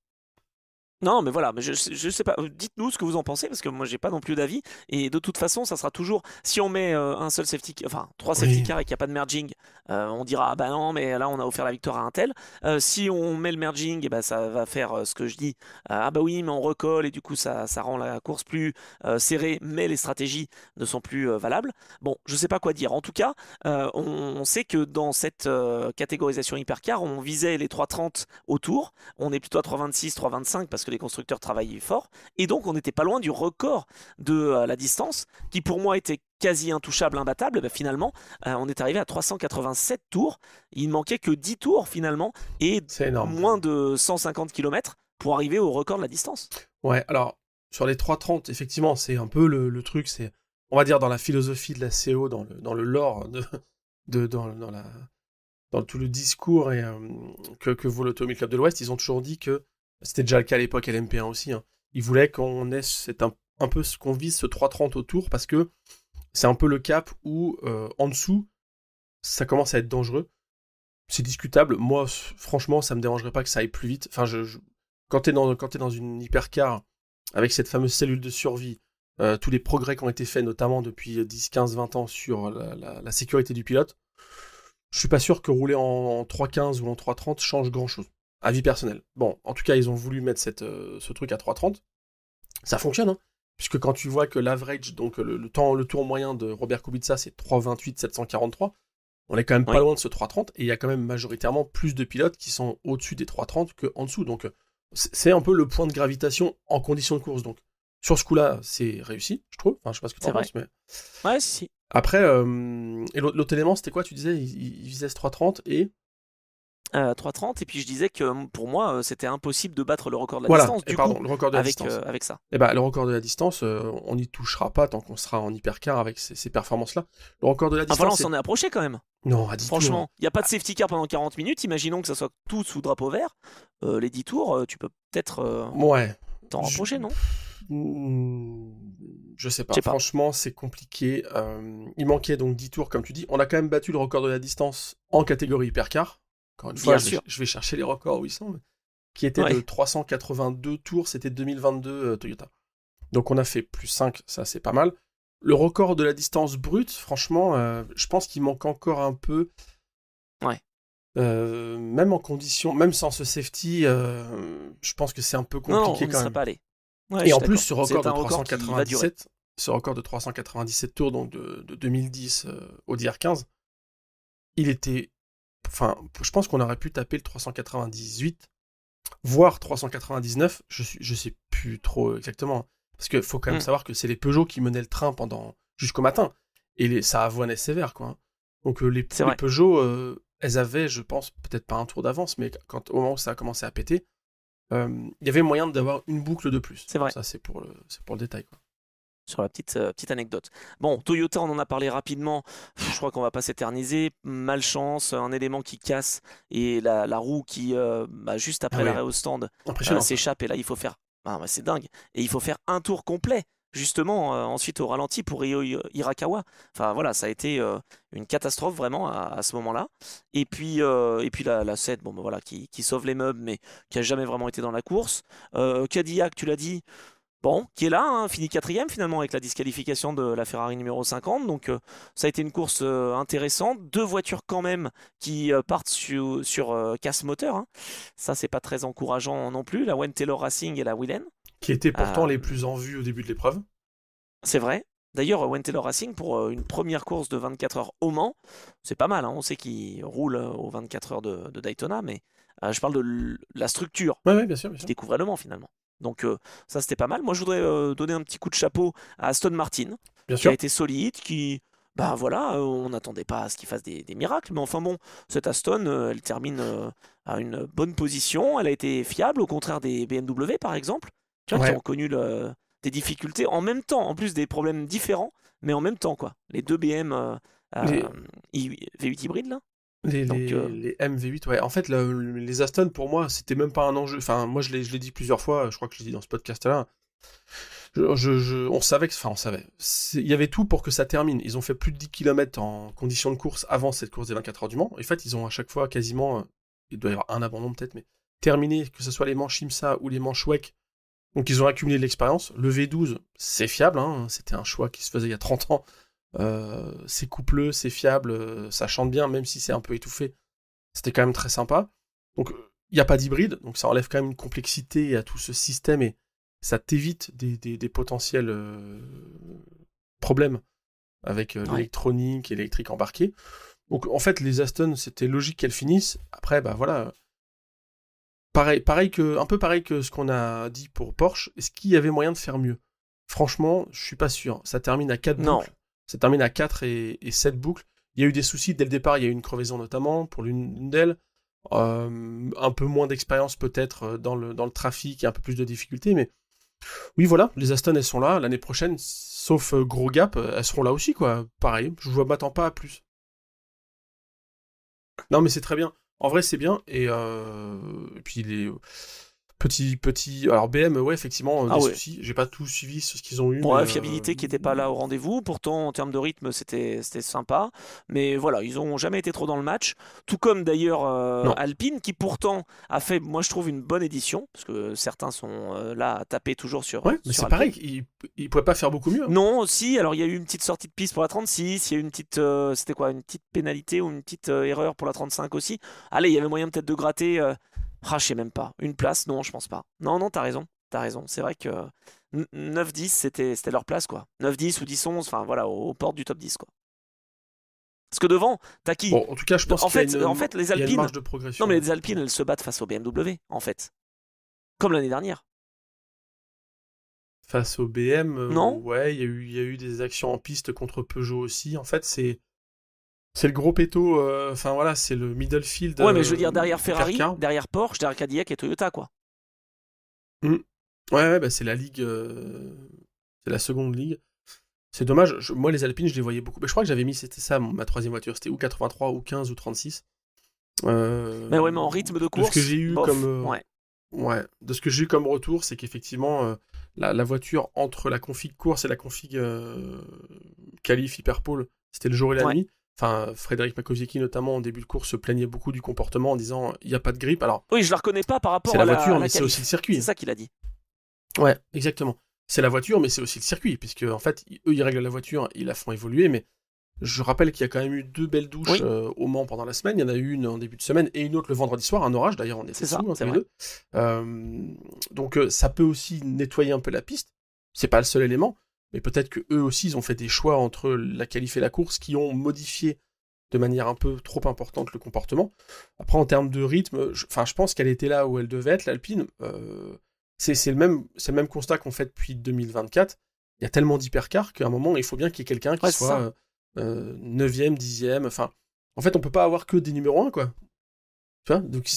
Non, mais voilà, mais je sais pas. Dites-nous ce que vous en pensez, parce que moi j'ai pas non plus d'avis. Et de toute façon, ça sera toujours. Si on met un seul enfin 3 safety Oui, cars et qu'il n'y a pas de merging, on dira ah bah non, mais là on a offert la victoire à un tel. Si on met le merging, et ben ça va faire ce que je dis. Ah bah oui, mais on recolle et du coup ça rend la course plus serrée, mais les stratégies ne sont plus valables. Bon, je sais pas quoi dire. En tout cas, on sait que dans cette catégorisation hypercar, on visait les 3,30 au tour. On est plutôt à 3,26, 3,25 parce que les constructeurs travaillent fort. Et donc, on n'était pas loin du record de la distance, qui pour moi était quasi intouchable, imbattable. Et ben, finalement, on est arrivé à 387 tours. Il ne manquait que 10 tours finalement et c'est énorme. moins de 150 km pour arriver au record de la distance. Ouais, alors, sur les 3,30, effectivement, c'est un peu le truc, c'est, on va dire, dans la philosophie de la CO, dans le lore, dans tout le discours que vaut l'Automobile Club de l'Ouest, ils ont toujours dit que, c'était déjà le cas à l'époque LMP1 aussi, hein, ils voulaient qu'on ait un peu ce qu'on vise ce 3,30 au tour, parce que c'est un peu le cap où, en dessous, ça commence à être dangereux. C'est discutable. Moi, franchement, ça me dérangerait pas que ça aille plus vite. Enfin, quand t'es dans une hypercar, avec cette fameuse cellule de survie, tous les progrès qui ont été faits, notamment depuis 10, 15, 20 ans sur la sécurité du pilote, je suis pas sûr que rouler en 3,15 ou en 3,30 change grand-chose. Avis personnel. Bon, en tout cas, ils ont voulu mettre ce truc à 3,30. Ça fonctionne, hein. Puisque quand tu vois que l'average, donc le tour moyen de Robert Kubica, c'est 3,28 743, On est quand même pas Oui. loin de ce 3,30 et il y a quand même majoritairement plus de pilotes qui sont au-dessus des 3,30 qu'en dessous. Donc c'est un peu le point de gravitation en conditions de course. Donc sur ce coup-là, c'est réussi, je trouve. Enfin, je sais pas ce que tu C'est en vrai. penses, mais Ouais, si. après, et l'autre élément, c'était quoi? Tu disais, il visait ce 3,30 et 3,30 et puis je disais que pour moi c'était impossible de battre le record de la voilà. distance Et du coup pardon, le record de la distance. avec ça. Et bah, le record de la distance, on n'y touchera pas tant qu'on sera en hypercar avec ces performances-là. Le record de la Ah voilà, on distance, c'est s'en est approché quand même. non à 10 tours. Franchement, il n'y a pas de safety car pendant 40 minutes, imaginons que ça soit tout sous drapeau vert. Les 10 tours, tu peux peut-être Ouais. t'en rapprocher, non? Hmm, je sais Je pas. sais pas. Franchement, c'est compliqué. Il manquait donc 10 tours, comme tu dis. On a quand même battu le record de la distance en catégorie hypercar. Encore une fois, Bien sûr. je vais chercher les records où ils sont. Qui était de Ouais. 382 tours, c'était 2022 Toyota. Donc on a fait plus 5, ça c'est pas mal. Le record de la distance brute, franchement, je pense qu'il manque encore un peu. Ouais. Même en condition, même sans ce safety, je pense que c'est un peu Non, non, compliqué on n'y quand serait même. pas allé. Ouais, je Et suis en plus, d'accord. ce record C'est de un record qui va durer. 397, ce record de 397 tours, donc de 2010 au DR15, il était. Enfin, je pense qu'on aurait pu taper le 398, voire 399, je sais plus trop exactement. Parce qu'il faut quand même Hmm, savoir que c'est les Peugeot qui menaient le train jusqu'au matin. Et ça avoinait sévère, quoi. Donc c'est les vrai. Peugeot, elles avaient, je pense, peut-être pas un tour d'avance, mais au moment où ça a commencé à péter, il y avait moyen d'avoir une boucle de plus. C'est vrai. Ça, c'est pour le détail, quoi. Sur la petite anecdote. Bon, Toyota, on en a parlé rapidement. Je crois qu'on va pas s'éterniser. Malchance, un élément qui casse et la roue qui, juste Ah après ouais, l'arrêt au stand, impressionnant, ça. s'échappe. Et là, il faut faire. Ah, bah, c'est dingue. Et il faut faire un tour complet, justement, ensuite au ralenti pour Ryo Hirakawa. Enfin, voilà, ça a été une catastrophe vraiment à ce moment-là. Et puis la 7, bon, bah, voilà, qui sauve les meubles, mais qui a jamais vraiment été dans la course. Cadillac, tu l'as dit. Bon, qui est là, hein, finit quatrième finalement avec la disqualification de la Ferrari numéro 50. Donc ça a été une course intéressante. Deux voitures quand même qui partent sur casse moteur, hein. Ça, c'est pas très encourageant non plus. La Wen Taylor Racing et la Willen. Qui étaient pourtant Euh, les plus en vue au début de l'épreuve. c'est vrai. D'ailleurs, Wen Taylor Racing, pour une première course de 24 heures au Mans, c'est pas mal, hein. On sait qu'il roule aux 24 heures de Daytona, mais je parle de la structure Ouais, ouais, bien sûr, bien qui sûr. découvrait Le Mans finalement. Donc ça c'était pas mal. Moi je voudrais donner un petit coup de chapeau à Aston Martin Bien qui a sûr. été solide, qui bah voilà, on n'attendait pas à ce qu'il fasse des miracles, mais enfin bon, cette Aston elle termine à une bonne position, elle a été fiable au contraire des BMW par exemple, tu vois, qui Ouais. ont connu des difficultés en même temps, en plus des problèmes différents, mais en même temps quoi. Les deux BM Les, V8 hybrides là. les, Donc les, les MV8, ouais. En fait, les Aston, pour moi, c'était même pas un enjeu. Enfin, moi, je l'ai dit plusieurs fois, je crois que je l'ai dit dans ce podcast-là. On savait que. Enfin, on savait. Il y avait tout pour que ça termine. Ils ont fait plus de 10 km en conditions de course avant cette course des 24 heures du Mans. En fait, ils ont à chaque fois quasiment. Il doit y avoir un abandon peut-être, mais terminé, que ce soit les manches IMSA ou les manches WEC. Donc, ils ont accumulé de l'expérience. Le V12, c'est fiable. Hein. C'était un choix qui se faisait il y a 30 ans. C'est coupleux, c'est fiable, ça chante bien, même si c'est un peu étouffé. C'était quand même très sympa. Donc, il n'y a pas d'hybride, donc ça enlève quand même une complexité à tout ce système et ça t'évite des potentiels problèmes avec ouais, l'électronique et l'électrique embarquée. Donc, en fait, les Aston, c'était logique qu'elles finissent. Après, bah voilà. Un peu pareil que ce qu'on a dit pour Porsche. Est-ce qu'il y avait moyen de faire mieux? Franchement, je suis pas sûr. Ça termine à 4 non, boucles. Ça termine à 4 et 7 boucles. Il y a eu des soucis dès le départ. Il y a eu une crevaison notamment pour l'une d'elles. Un peu moins d'expérience peut-être dans le trafic et un peu plus de difficultés. Mais oui, voilà, les Aston, elles sont là. L'année prochaine, sauf gros gap, elles seront là aussi, quoi. Pareil, je ne m'attends pas à plus. Non, mais c'est très bien. En vrai, c'est bien. Et puis, les petits. Alors, BM, ouais, effectivement, ah des ouais. soucis. J'ai pas tout suivi ce qu'ils ont eu, Bon, mais. la fiabilité qui n'était pas là au rendez-vous. Pourtant, en termes de rythme, c'était sympa. Mais voilà, ils n'ont jamais été trop dans le match. Tout comme d'ailleurs Non. Alpine, qui pourtant a fait, moi je trouve, une bonne édition. Parce que certains sont là à taper toujours Ouais, mais sur c'est Alpine. pareil. Ils pouvaient pas faire beaucoup mieux. Hein. Non, aussi, alors il y a eu une petite sortie de piste pour la 36. Il y a eu une petite, c'était quoi, une petite pénalité ou une petite erreur pour la 35 aussi. Allez, il y avait moyen peut-être de gratter. Je sais même pas. Une place? Non, je pense pas. Non, non, t'as raison. T'as raison. C'est vrai que 9-10, c'était leur place, quoi. 9-10 ou 10-11, enfin voilà, aux portes du top 10, quoi. Parce que devant, t'as qui? Bon, en tout cas, je pense En qu'il y a fait, les il y a une Alpines. marge de progression. Non, mais les Alpines, elles se battent face au BMW, en fait. Comme l'année dernière. Face au BM, Non? ouais, il y a eu des actions en piste contre Peugeot aussi. En fait, c'est le gros péto. Enfin voilà, c'est le middle field. Ouais, mais je veux dire, derrière Ferrari, hypercar. derrière Porsche, derrière Cadillac et Toyota, quoi. Mm. Ouais, bah, c'est la ligue. C'est la seconde ligue. C'est dommage. Moi, les Alpines, je les voyais beaucoup. Mais je crois que j'avais mis, c'était ça, ma troisième voiture. C'était ou 83, ou 15, ou 36. Mais ouais, mais en rythme de course. De ce que j'ai eu bof, comme. Ouais. Ouais, de ce que j'ai eu comme retour, c'est qu'effectivement, la voiture entre la config course et la config qualif hyperpole, c'était le jour et la Ouais. nuit. Enfin, Frédéric Makowiecki, notamment, en début de course, se plaignait beaucoup du comportement en disant il n'y a pas de grip. Alors, Oui, je la reconnais pas par rapport c'est à la voiture, à mais la c'est qualif. aussi le circuit. C'est ça qu'il a dit. Ouais, exactement. C'est la voiture, mais c'est aussi le circuit, puisque en fait, eux, ils règlent la voiture, ils la font évoluer, mais je rappelle qu'il y a quand même eu 2 belles douches Oui. au Mans pendant la semaine. Il y en a eu une en début de semaine et une autre le vendredi soir, un orage. D'ailleurs, on était C'est ça, sous, c'est tous les vrai. deux. Donc, ça peut aussi nettoyer un peu la piste. C'est pas le seul élément, mais peut-être que eux aussi, ils ont fait des choix entre la qualif et la course qui ont modifié de manière un peu trop importante le comportement. Après, en termes de rythme, je pense qu'elle était là où elle devait être, l'Alpine. C'est le même constat qu'on fait depuis 2024. Il y a tellement d'hypercars qu'à un moment, il faut bien qu'il y ait quelqu'un qui Ouais, c'est ça. soit 9e, 10e. Enfin, en fait, on peut pas avoir que des numéros 1, quoi. Tu vois. Donc,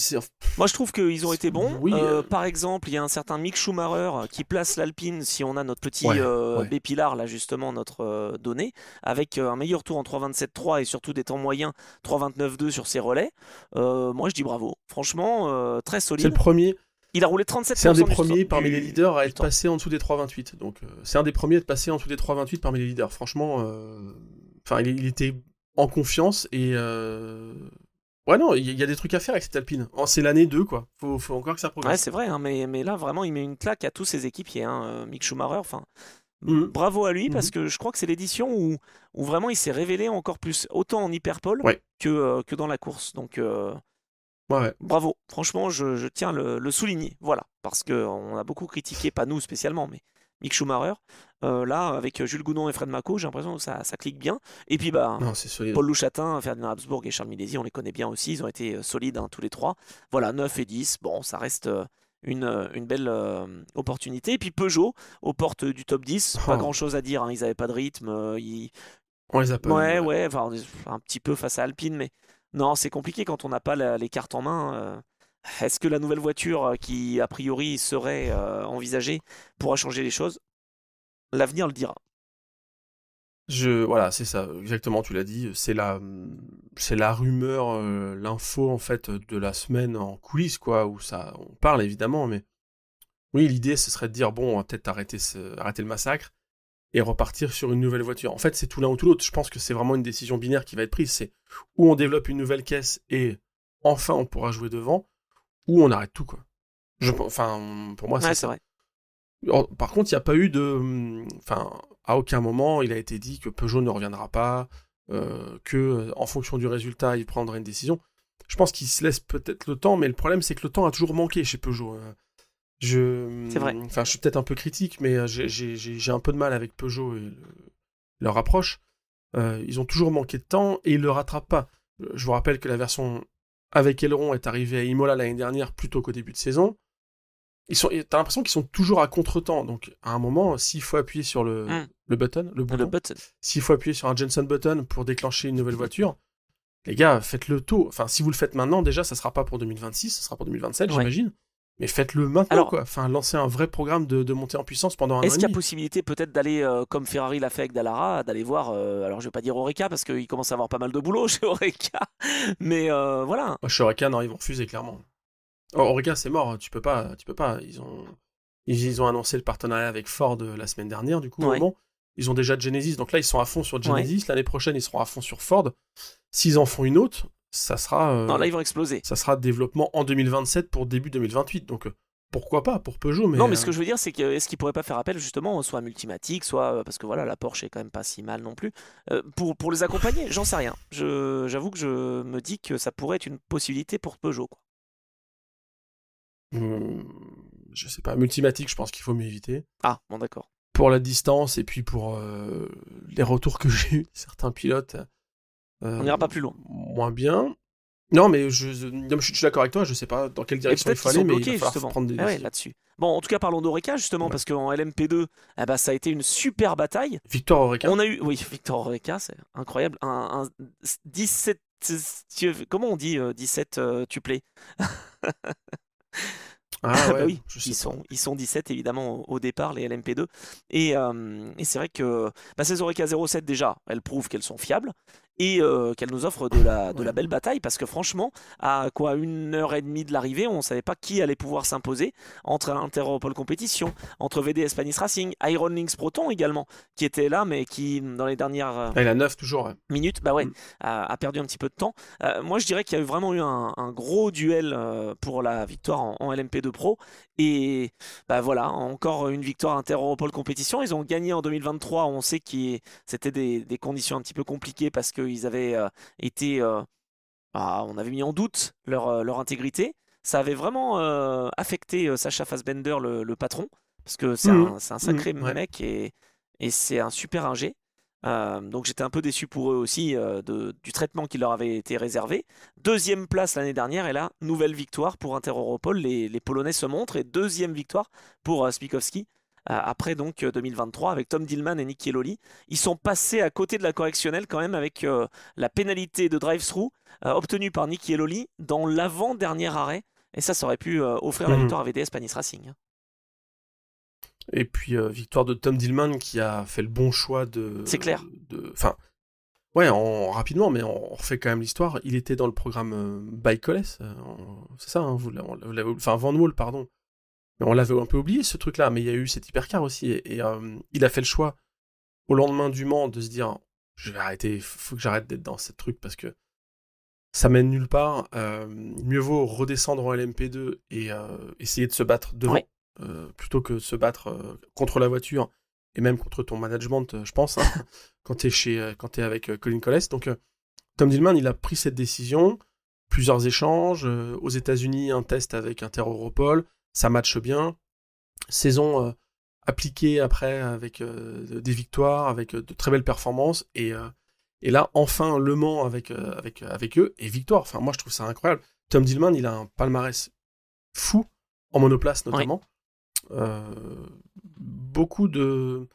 Moi, je trouve qu'ils ont été bons. oui. Par exemple, il y a un certain Mick Schumacher qui place l'Alpine, si on a notre petit Ouais. B-Pilar, là, justement, notre donnée, avec un meilleur tour en 3,27,3 et surtout des temps moyens 3,29,2 sur ses relais. Moi, je dis bravo. Franchement, très C'est le solide. premier. Il a roulé C'est un des 37% premiers parmi les leaders à du être temps. passé en dessous des 3,28. Donc, c'est un des premiers à être passé en dessous des 3,28 parmi les leaders. Franchement, enfin, il était en confiance et ouais, non, il y a des trucs à faire avec cette Alpine. C'est l'année 2, quoi. Faut encore que ça Ouais, progresse. c'est vrai, hein, mais là, vraiment, il met une claque à tous ses équipiers. Mick Schumacher, enfin, Mhm. bravo à lui, parce Mhm. que je crois que c'est l'édition où vraiment il s'est révélé encore plus, autant en hyperpole Ouais. que dans la course. Donc, Ouais. bravo. Franchement, je tiens le souligner. Voilà, parce qu'on a beaucoup critiqué, pas nous spécialement, mais Mick Schumacher. Là, avec Jules Gounon et Fred Mako, j'ai l'impression que ça clique bien. Et puis, bah, Non, c'est solide. Paul Louchatin, Ferdinand Habsbourg et Charles Milesi, on les connaît bien aussi. Ils ont été solides, hein, tous les trois. Voilà, 9 et 10. Bon, ça reste une belle opportunité. Et puis Peugeot, aux portes du top 10. Pas Oh, grand-chose à dire, hein, ils n'avaient pas de rythme. on les a pas vus, Ouais, ouais. ouais, enfin, on est un petit peu face à Alpine, mais non, c'est compliqué quand on n'a pas les cartes en main. Est-ce que la nouvelle voiture qui, a priori, serait envisagée pourra changer les choses? L'avenir le dira. Voilà, c'est ça, exactement, tu l'as dit. C'est la rumeur, l'info, en fait, de la semaine en coulisses, quoi, où on parle, évidemment, mais oui, l'idée, ce serait de dire, bon, on va peut-être arrêter le massacre et repartir sur une nouvelle voiture. En fait, c'est tout l'un ou tout l'autre. Je pense que c'est vraiment une décision binaire qui va être prise. C'est ou on développe une nouvelle caisse et enfin on pourra jouer devant, ou on arrête tout, quoi. Enfin, pour moi, c'est Ouais, c'est ça. vrai. Alors, par contre, il n'y a pas eu de... Enfin, à aucun moment, il a été dit que Peugeot ne reviendra pas, que en fonction du résultat, il prendra une décision. Je pense qu'il se laisse peut-être le temps, mais le problème, c'est que le temps a toujours manqué chez Peugeot. C'est vrai. Enfin, je suis peut-être un peu critique, mais j'ai un peu de mal avec Peugeot et leur approche. Ils ont toujours manqué de temps et ils le rattrapent pas. Je vous rappelle que la version avec aileron est arrivée à Imola l'année dernière plutôt qu'au début de saison. T'as l'impression qu'ils sont toujours à contre-temps. Donc, à un moment, s'il faut appuyer sur le button, le Le bouton, button. s'il faut appuyer sur un Jensen button pour déclencher une nouvelle voiture, les gars, faites-le tôt. Enfin, si vous le faites maintenant, déjà, ça sera pas pour 2026, ça sera pour 2027, Ouais. j'imagine. Mais faites-le maintenant, Alors, quoi. Enfin, lancez un vrai programme de montée en puissance pendant un an et est-ce qu'il y a demi. possibilité peut-être d'aller, comme Ferrari l'a fait avec Dallara, d'aller voir, alors je vais pas dire Oreca parce qu'il commence à avoir pas mal de boulot chez Oreca, mais voilà. Chez Oreca, non, ils vont refuser, clairement. Oreca, c'est mort, tu peux pas. Ils ont annoncé le partenariat avec Ford la semaine dernière, du coup, au Ouais. moment. Ils ont déjà Genesis, donc là, ils sont à fond sur Genesis. Ouais. L'année prochaine, ils seront à fond sur Ford. S'ils en font une autre, ça sera Non, là ils vont exploser. développement en 2027 pour début 2028. Donc, pourquoi pas pour Peugeot, mais... Non, mais ce que je veux dire, c'est que est-ce qu'ils pourraient pas faire appel justement soit à Multimatic, soit parce que voilà, la Porsche est quand même pas si mal non plus, pour les accompagner. J'en sais rien. J'avoue que je me dis que ça pourrait être une possibilité pour Peugeot, quoi. Je sais pas, Multimatic, je pense qu'il faut mieux éviter. Ah, bon, d'accord. Pour la distance et puis pour les retours que j'ai eu de certains pilotes, On n'ira pas plus loin. Moins bien. Non, mais je suis d'accord avec toi, je sais pas dans quelle direction il faut aller, mais il va falloir justement. prendre des décisions. Là-dessus. Bon, en tout cas, parlons d'Oreca, justement, parce qu'en LMP2, ça a été une super bataille. Victor Oreca. On a eu, oui, Victor Oreca, c'est incroyable. Un 17. Comment on dit 17 tuplé? Ah ouais, Oui, je sais pas. ils sont 17 évidemment au départ, les LMP2. Et c'est vrai que ces Oreca 07 déjà, elles prouvent qu'elles sont fiables et qu'elles nous offrent de la Ouais. belle bataille parce que franchement, à quoi 1 heure et demie de l'arrivée, on ne savait pas qui allait pouvoir s'imposer entre Interopol Compétition, entre VD Spanish Racing, Iron Lynx Proton également, qui était là mais qui dans les dernières Ah, il a 9 toujours, ouais. minutes, a perdu un petit peu de temps. Moi, je dirais qu'il y a vraiment eu un gros duel pour la victoire en LMP2 Pro. Et voilà, encore une victoire Inter-Europol compétition. Ils ont gagné en 2023. On sait que c'était des conditions un petit peu compliquées parce qu'ils avaient été. On avait mis en doute leur intégrité. Ça avait vraiment affecté Sacha Fassbender, le patron, parce que c'est un sacré Ouais. mec et c'est un super ingé. Donc j'étais un peu déçu pour eux aussi du traitement qui leur avait été réservé. Deuxième place l'année dernière et là, nouvelle victoire pour Inter-Europol. Les Polonais se montrent et deuxième victoire pour Spikowski. Après donc 2023 avec Tom Dillman et Nicky Loli. Ils sont passés à côté de la correctionnelle quand même avec la pénalité de drive-through obtenue par Nicky Loli dans l'avant-dernier arrêt. Et ça aurait pu offrir la victoire à VDS Panis Racing. Et puis victoire de Tom Dillman qui a fait le bon choix de. C'est clair. Enfin, ouais, rapidement, mais on refait quand même l'histoire. Il était dans le programme By Coles, c'est ça, hein, enfin Van Wall, pardon. Mais on l'avait un peu oublié ce truc-là, mais il y a eu cet hypercar aussi, et il a fait le choix au lendemain du Mans de se dire, je vais arrêter, faut que j'arrête d'être dans ce truc parce que ça mène nulle part. Mieux vaut redescendre en LMP2 et essayer de se battre devant. Ouais. Plutôt que se battre contre la voiture et même contre ton management, je pense, hein, quand t'es avec Colin Colles. Donc Tom Dillman, il a pris cette décision, plusieurs échanges, aux États-Unis un test avec Inter-Europol, ça matche bien, saison appliquée après avec des victoires, avec de très belles performances et là enfin Le Mans avec eux et victoire. Enfin moi je trouve ça incroyable. Tom Dillman, il a un palmarès fou en monoplace notamment. Oui. Beaucoup de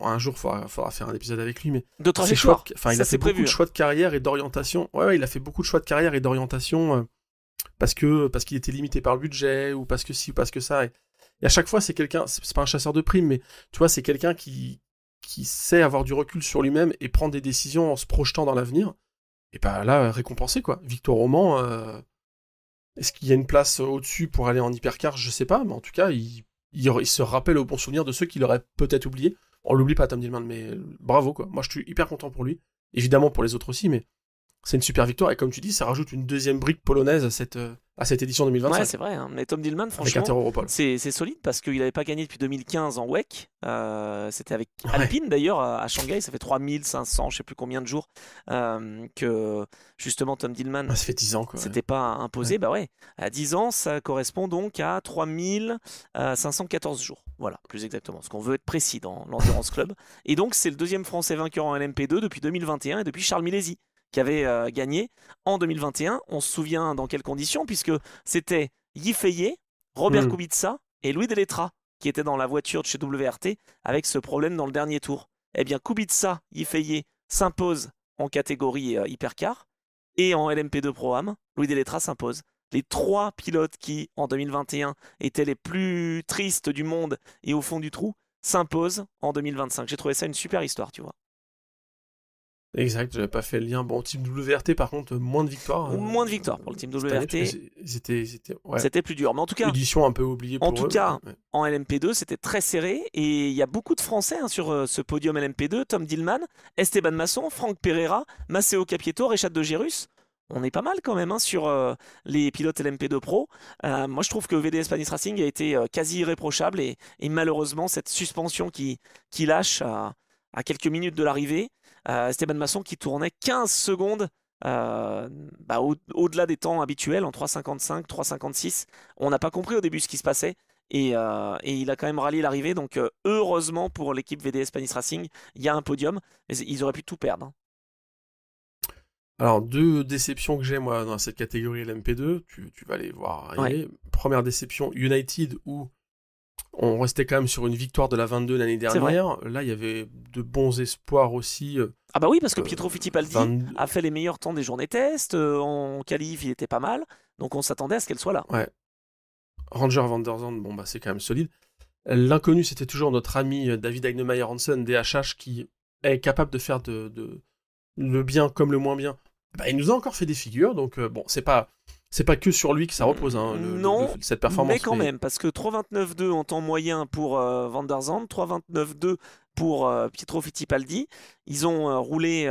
un jour faudra faire un épisode avec lui, mais de trajectoire. Il a fait beaucoup de choix de carrière et d'orientation. Ouais, il a fait beaucoup de choix de carrière et d'orientation parce qu'il était limité par le budget ou parce que ci ou parce que ça. Et à chaque fois, c'est quelqu'un, c'est pas un chasseur de primes, mais tu vois, c'est quelqu'un qui sait avoir du recul sur lui-même et prendre des décisions en se projetant dans l'avenir. Et là, récompensé quoi. Victoire au Mans. Est-ce qu'il y a une place au-dessus pour aller en hypercar? Je sais pas, mais en tout cas, il se rappelle au bon souvenir de ceux qu'il aurait peut-être oublié. On l'oublie pas, Tom Dillman, mais bravo, quoi. Moi, je suis hyper content pour lui. Évidemment, pour les autres aussi, mais c'est une super victoire. Et comme tu dis, ça rajoute une deuxième brique polonaise à cette édition 2025. Ouais, c'est vrai. Hein. Mais Tom Dillman, franchement, c'est solide parce qu'il n'avait pas gagné depuis 2015 en WEC. C'était avec Alpine d'ailleurs à Shanghai. Ça fait 3500, je sais plus combien de jours que justement Tom Dillman. Ça fait 10 ans quoi. C'était pas imposé. Ouais. À 10 ans, ça correspond donc à 3514 jours. Voilà, plus exactement. Parce qu'on veut être précis dans l'Endurance Club. Et donc, c'est le deuxième Français vainqueur en LMP2 depuis 2021 et depuis Charles Milesi, qui avait gagné en 2021. On se souvient dans quelles conditions, puisque c'était Yifeye, Robert Kubica et Louis Delettra qui étaient dans la voiture de chez WRT avec ce problème dans le dernier tour. Eh bien, Kubica, Yifeye s'impose en catégorie hypercar et en LMP2 Pro-Am, Louis Delettra s'impose. Les trois pilotes qui, en 2021, étaient les plus tristes du monde et au fond du trou, s'imposent en 2025. J'ai trouvé ça une super histoire, tu vois. Exact, j'avais pas fait le lien. Bon, team WRT, par contre, moins de victoires. Moins de victoires pour le team WRT. C'était plus dur. Mais en tout cas, édition un peu oubliée pour eux. En tout cas, en LMP2, c'était très serré. Et il y a beaucoup de Français sur ce podium LMP2. Tom Dillman, Esteban Masson, Franck Pereira, Maceo Capietto, Richard de Gerus. On est pas mal quand même sur les pilotes LMP2 Pro. Moi, je trouve que VDS Spanish Racing a été quasi irréprochable. Et malheureusement, cette suspension qui lâche à quelques minutes de l'arrivée, Esteban Masson qui tournait 15 secondes au-delà des temps habituels, en 3,55, 3,56. On n'a pas compris au début ce qui se passait. Et il a quand même rallié l'arrivée. Donc heureusement pour l'équipe VDS Spanish Racing, il y a un podium. Mais ils auraient pu tout perdre. Alors, deux déceptions que j'ai, moi, dans cette catégorie LMP2, tu vas les voir arriver. Première déception, United, où on restait quand même sur une victoire de la 22 l'année dernière. Là, il y avait de bons espoirs aussi. Ah bah oui, parce que Pietro Fittipaldi 22... a fait les meilleurs temps des journées test, en qualif il était pas mal, donc on s'attendait à ce qu'elle soit là. Ouais. Ranger Van der Zandt, bon bah c'est quand même solide. L'inconnu, c'était toujours notre ami David Heinemeier Hansen, DHH, qui est capable de faire le bien comme le moins bien. Bah, il nous a encore fait des figures, donc bon, c'est pas que sur lui que ça repose, hein, cette performance. Mais quand même, parce que 3,29,2 en temps moyen pour Van der Zandt, 3,29,2 pour Pietro Fittipaldi. Ils ont roulé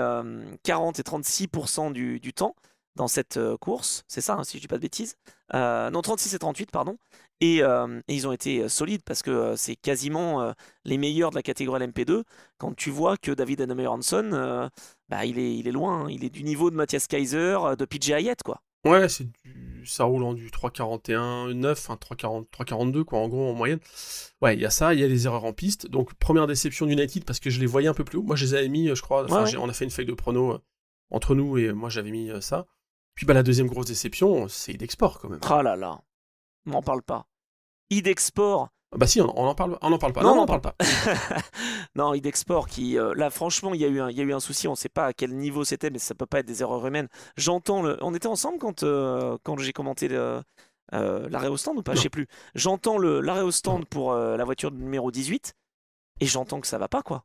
40 et 36% du temps dans cette course, c'est ça, hein, si je dis pas de bêtises. Non, 36 et 38, pardon. Et ils ont été solides parce que c'est quasiment les meilleurs de la catégorie LMP2. Quand tu vois que David Heinemeier Hansson, bah, il est loin, hein. Il est du niveau de Matthias Kaiser, de PJ Hayet, quoi. Ouais, ça roule en du 3,41, 9, hein, 3,40, 3,42, quoi, en gros, en moyenne. Ouais, il y a ça, il y a les erreurs en piste. Donc, première déception d'United parce que je les voyais un peu plus haut. Moi, je les avais mis, je crois, on a fait une feuille de prono entre nous et moi, j'avais mis ça. Puis, bah, la deuxième grosse déception, c'est Idexport, quand même. Ah là là, on m'en parle pas. Idexport. Bah si, on en parle, on en parle pas. Non, on n'en parle pas. Non, Idexport qui, là, franchement, il y a eu un souci. On ne sait pas à quel niveau c'était, mais ça peut pas être des erreurs humaines. On était ensemble quand j'ai commenté l'arrêt au stand ou pas? Je sais plus. J'entends l'arrêt au stand pour la voiture numéro 18 et j'entends que ça va pas, quoi.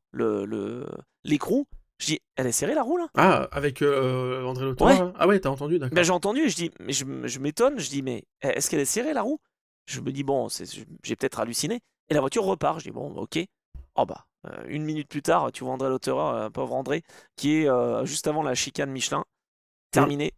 L'écrou. Je dis, elle est serrée la roue là? Ah, avec André Lotto. Ouais. Ah ouais, t'as entendu, d'accord. Ben, j'ai entendu et je dis, mais je m'étonne. Je dis, mais est-ce qu'elle est serrée la roue? Je me dis, bon, j'ai peut-être halluciné. Et la voiture repart. Je dis, bon, ok. Oh bah, une minute plus tard, tu vois André Lauterer, pauvre André, qui est juste avant la chicane Michelin. Terminé.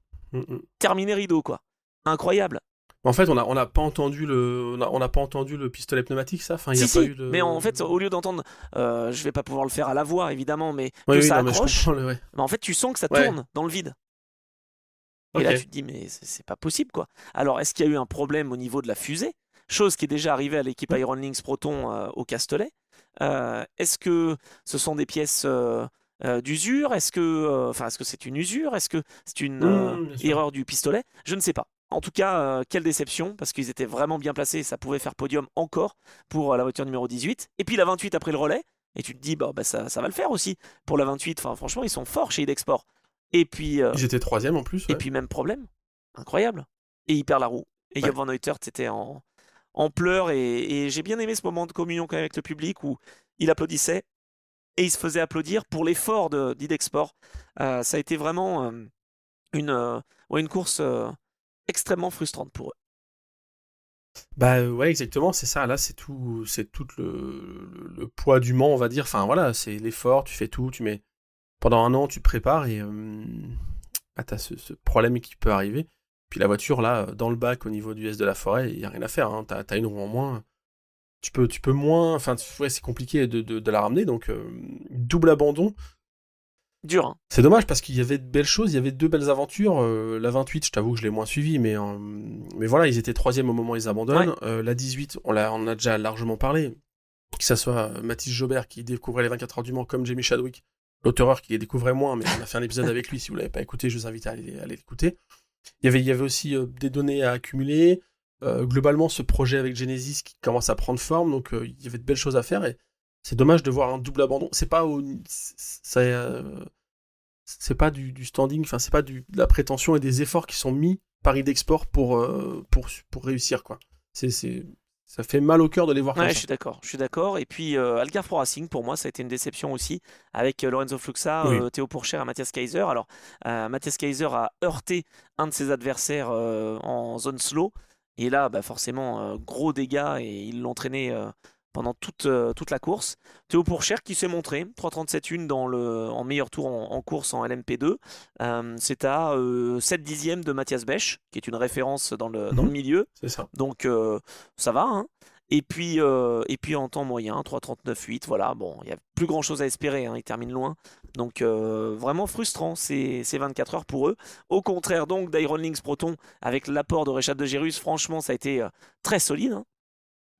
Terminé rideau, quoi. Incroyable. En fait, on n'a pas entendu le pistolet pneumatique, ça. Enfin, si, pas eu de... mais en fait, au lieu d'entendre, je vais pas pouvoir le faire à la voix, évidemment, mais oui, que ça non, accroche, mais en fait, tu sens que ça tourne dans le vide. Et là, tu te dis, mais c'est pas possible, quoi. Alors, est-ce qu'il y a eu un problème au niveau de la fusée? Chose qui est déjà arrivée à l'équipe Iron Lynx Proton au Castellet. Est-ce que ce sont des pièces d'usure? Est-ce que c'est une usure? Est-ce que c'est une erreur du pistolet? Je ne sais pas. En tout cas, quelle déception, parce qu'ils étaient vraiment bien placés et ça pouvait faire podium encore pour la voiture numéro 18. Et puis la 28 après le relais, et tu te dis, bah, ça va le faire aussi pour la 28. Enfin, franchement, ils sont forts chez Idexport. Et puis, ils étaient troisième en plus. Ouais. Et puis même problème, incroyable. Et il perd la roue. Et Job Van Neutert, c'était en pleurs. Et j'ai bien aimé ce moment de communion quand même avec le public où il applaudissait et il se faisait applaudir pour l'effort d'Idexport. Ça a été vraiment une course extrêmement frustrante pour eux. Bah ouais, exactement, c'est ça. Là, c'est tout le poids du Mans, on va dire. Enfin voilà, c'est l'effort, tu fais tout, tu mets pendant un an, tu te prépares et t'as ce problème qui peut arriver. Puis la voiture, là, dans le bac, au niveau du S de la forêt, il n'y a rien à faire. Hein. T'as une roue en moins. Tu peux moins... Enfin, ouais, c'est compliqué de la ramener. Donc, double abandon. Dur, hein. C'est dommage parce qu'il y avait de belles choses. Il y avait deux belles aventures. La 28, je t'avoue que je l'ai moins suivi. Mais voilà, ils étaient troisième au moment où ils abandonnent. Ouais. La 18, on a déjà largement parlé. Que ce soit Mathis Jobert qui découvrait les 24 heures du Mans comme Jamie Chadwick. L'auteur qui les découvrait moins, mais on a fait un épisode avec lui. Si vous ne l'avez pas écouté, je vous invite à aller l'écouter. Il y avait aussi des données à accumuler. Globalement, ce projet avec Genesis qui commence à prendre forme, donc il y avait de belles choses à faire. Et c'est dommage de voir un double abandon. C'est pas pas du standing, enfin c'est pas de la prétention et des efforts qui sont mis par Idexport pour réussir, quoi. Ça fait mal au cœur de les voir comme ça. Je suis d'accord. Et puis Algarve Pro Racing, pour moi, ça a été une déception aussi, avec Lorenzo Fluxa, Théo Pourchaire et Matthias Kaiser. Alors, Matthias Kaiser a heurté un de ses adversaires en zone slow. Et là, bah, forcément, gros dégâts et ils l'ont traîné pendant toute la course. Théo Pourchaire qui s'est montré, 3.37.1 en meilleur tour en course en LMP2. C'est à 7 dixièmes de Mathias Bech, qui est une référence dans le milieu. C'est ça. Donc ça va, hein. Et puis en temps moyen, 3.39.8, voilà, bon, il n'y a plus grand chose à espérer, hein, il termine loin. Donc vraiment frustrant ces 24 heures pour eux. Au contraire donc d'Iron Lynx Proton, avec l'apport de Rechad de Gérus, franchement ça a été très solide, hein.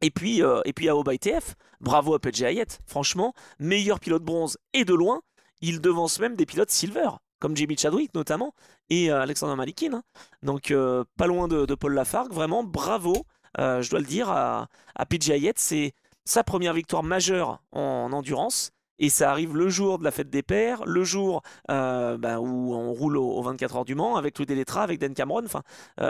Et puis à Aub ITF, bravo à PJ Hayet, franchement, meilleur pilote bronze et de loin, il devance même des pilotes silver. comme Jimmy Chadwick notamment, et Alexander Malikin, hein. Donc pas loin de Paul Lafargue, vraiment bravo, je dois le dire, à PJ Hayet. C'est sa première victoire majeure en endurance. Et ça arrive le jour de la fête des pères, le jour où on roule au 24 heures du Mans avec Louis Delettra, avec Dan Cameron. Enfin,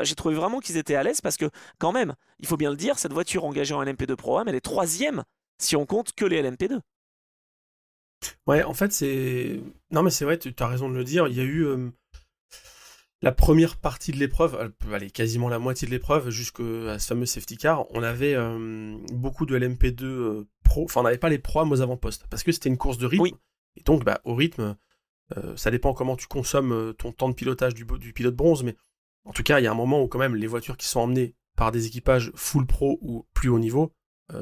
j'ai trouvé vraiment qu'ils étaient à l'aise parce que, quand même, il faut bien le dire, cette voiture engagée en LMP2 Pro-Am, elle est troisième si on compte que les LMP2. Ouais, en fait, Non, mais c'est vrai, tu as raison de le dire. Il y a eu la première partie de l'épreuve, allez, quasiment la moitié de l'épreuve, jusqu'à ce fameux safety car. On avait beaucoup de LMP2 Pro. Enfin, on n'avait pas les Pro-Am aux avant-postes parce que c'était une course de rythme. Oui. Et donc, au rythme, ça dépend comment tu consommes ton temps de pilotage du pilote bronze. Mais en tout cas, il y a un moment où, quand même, les voitures qui sont emmenées par des équipages full pro ou plus haut niveau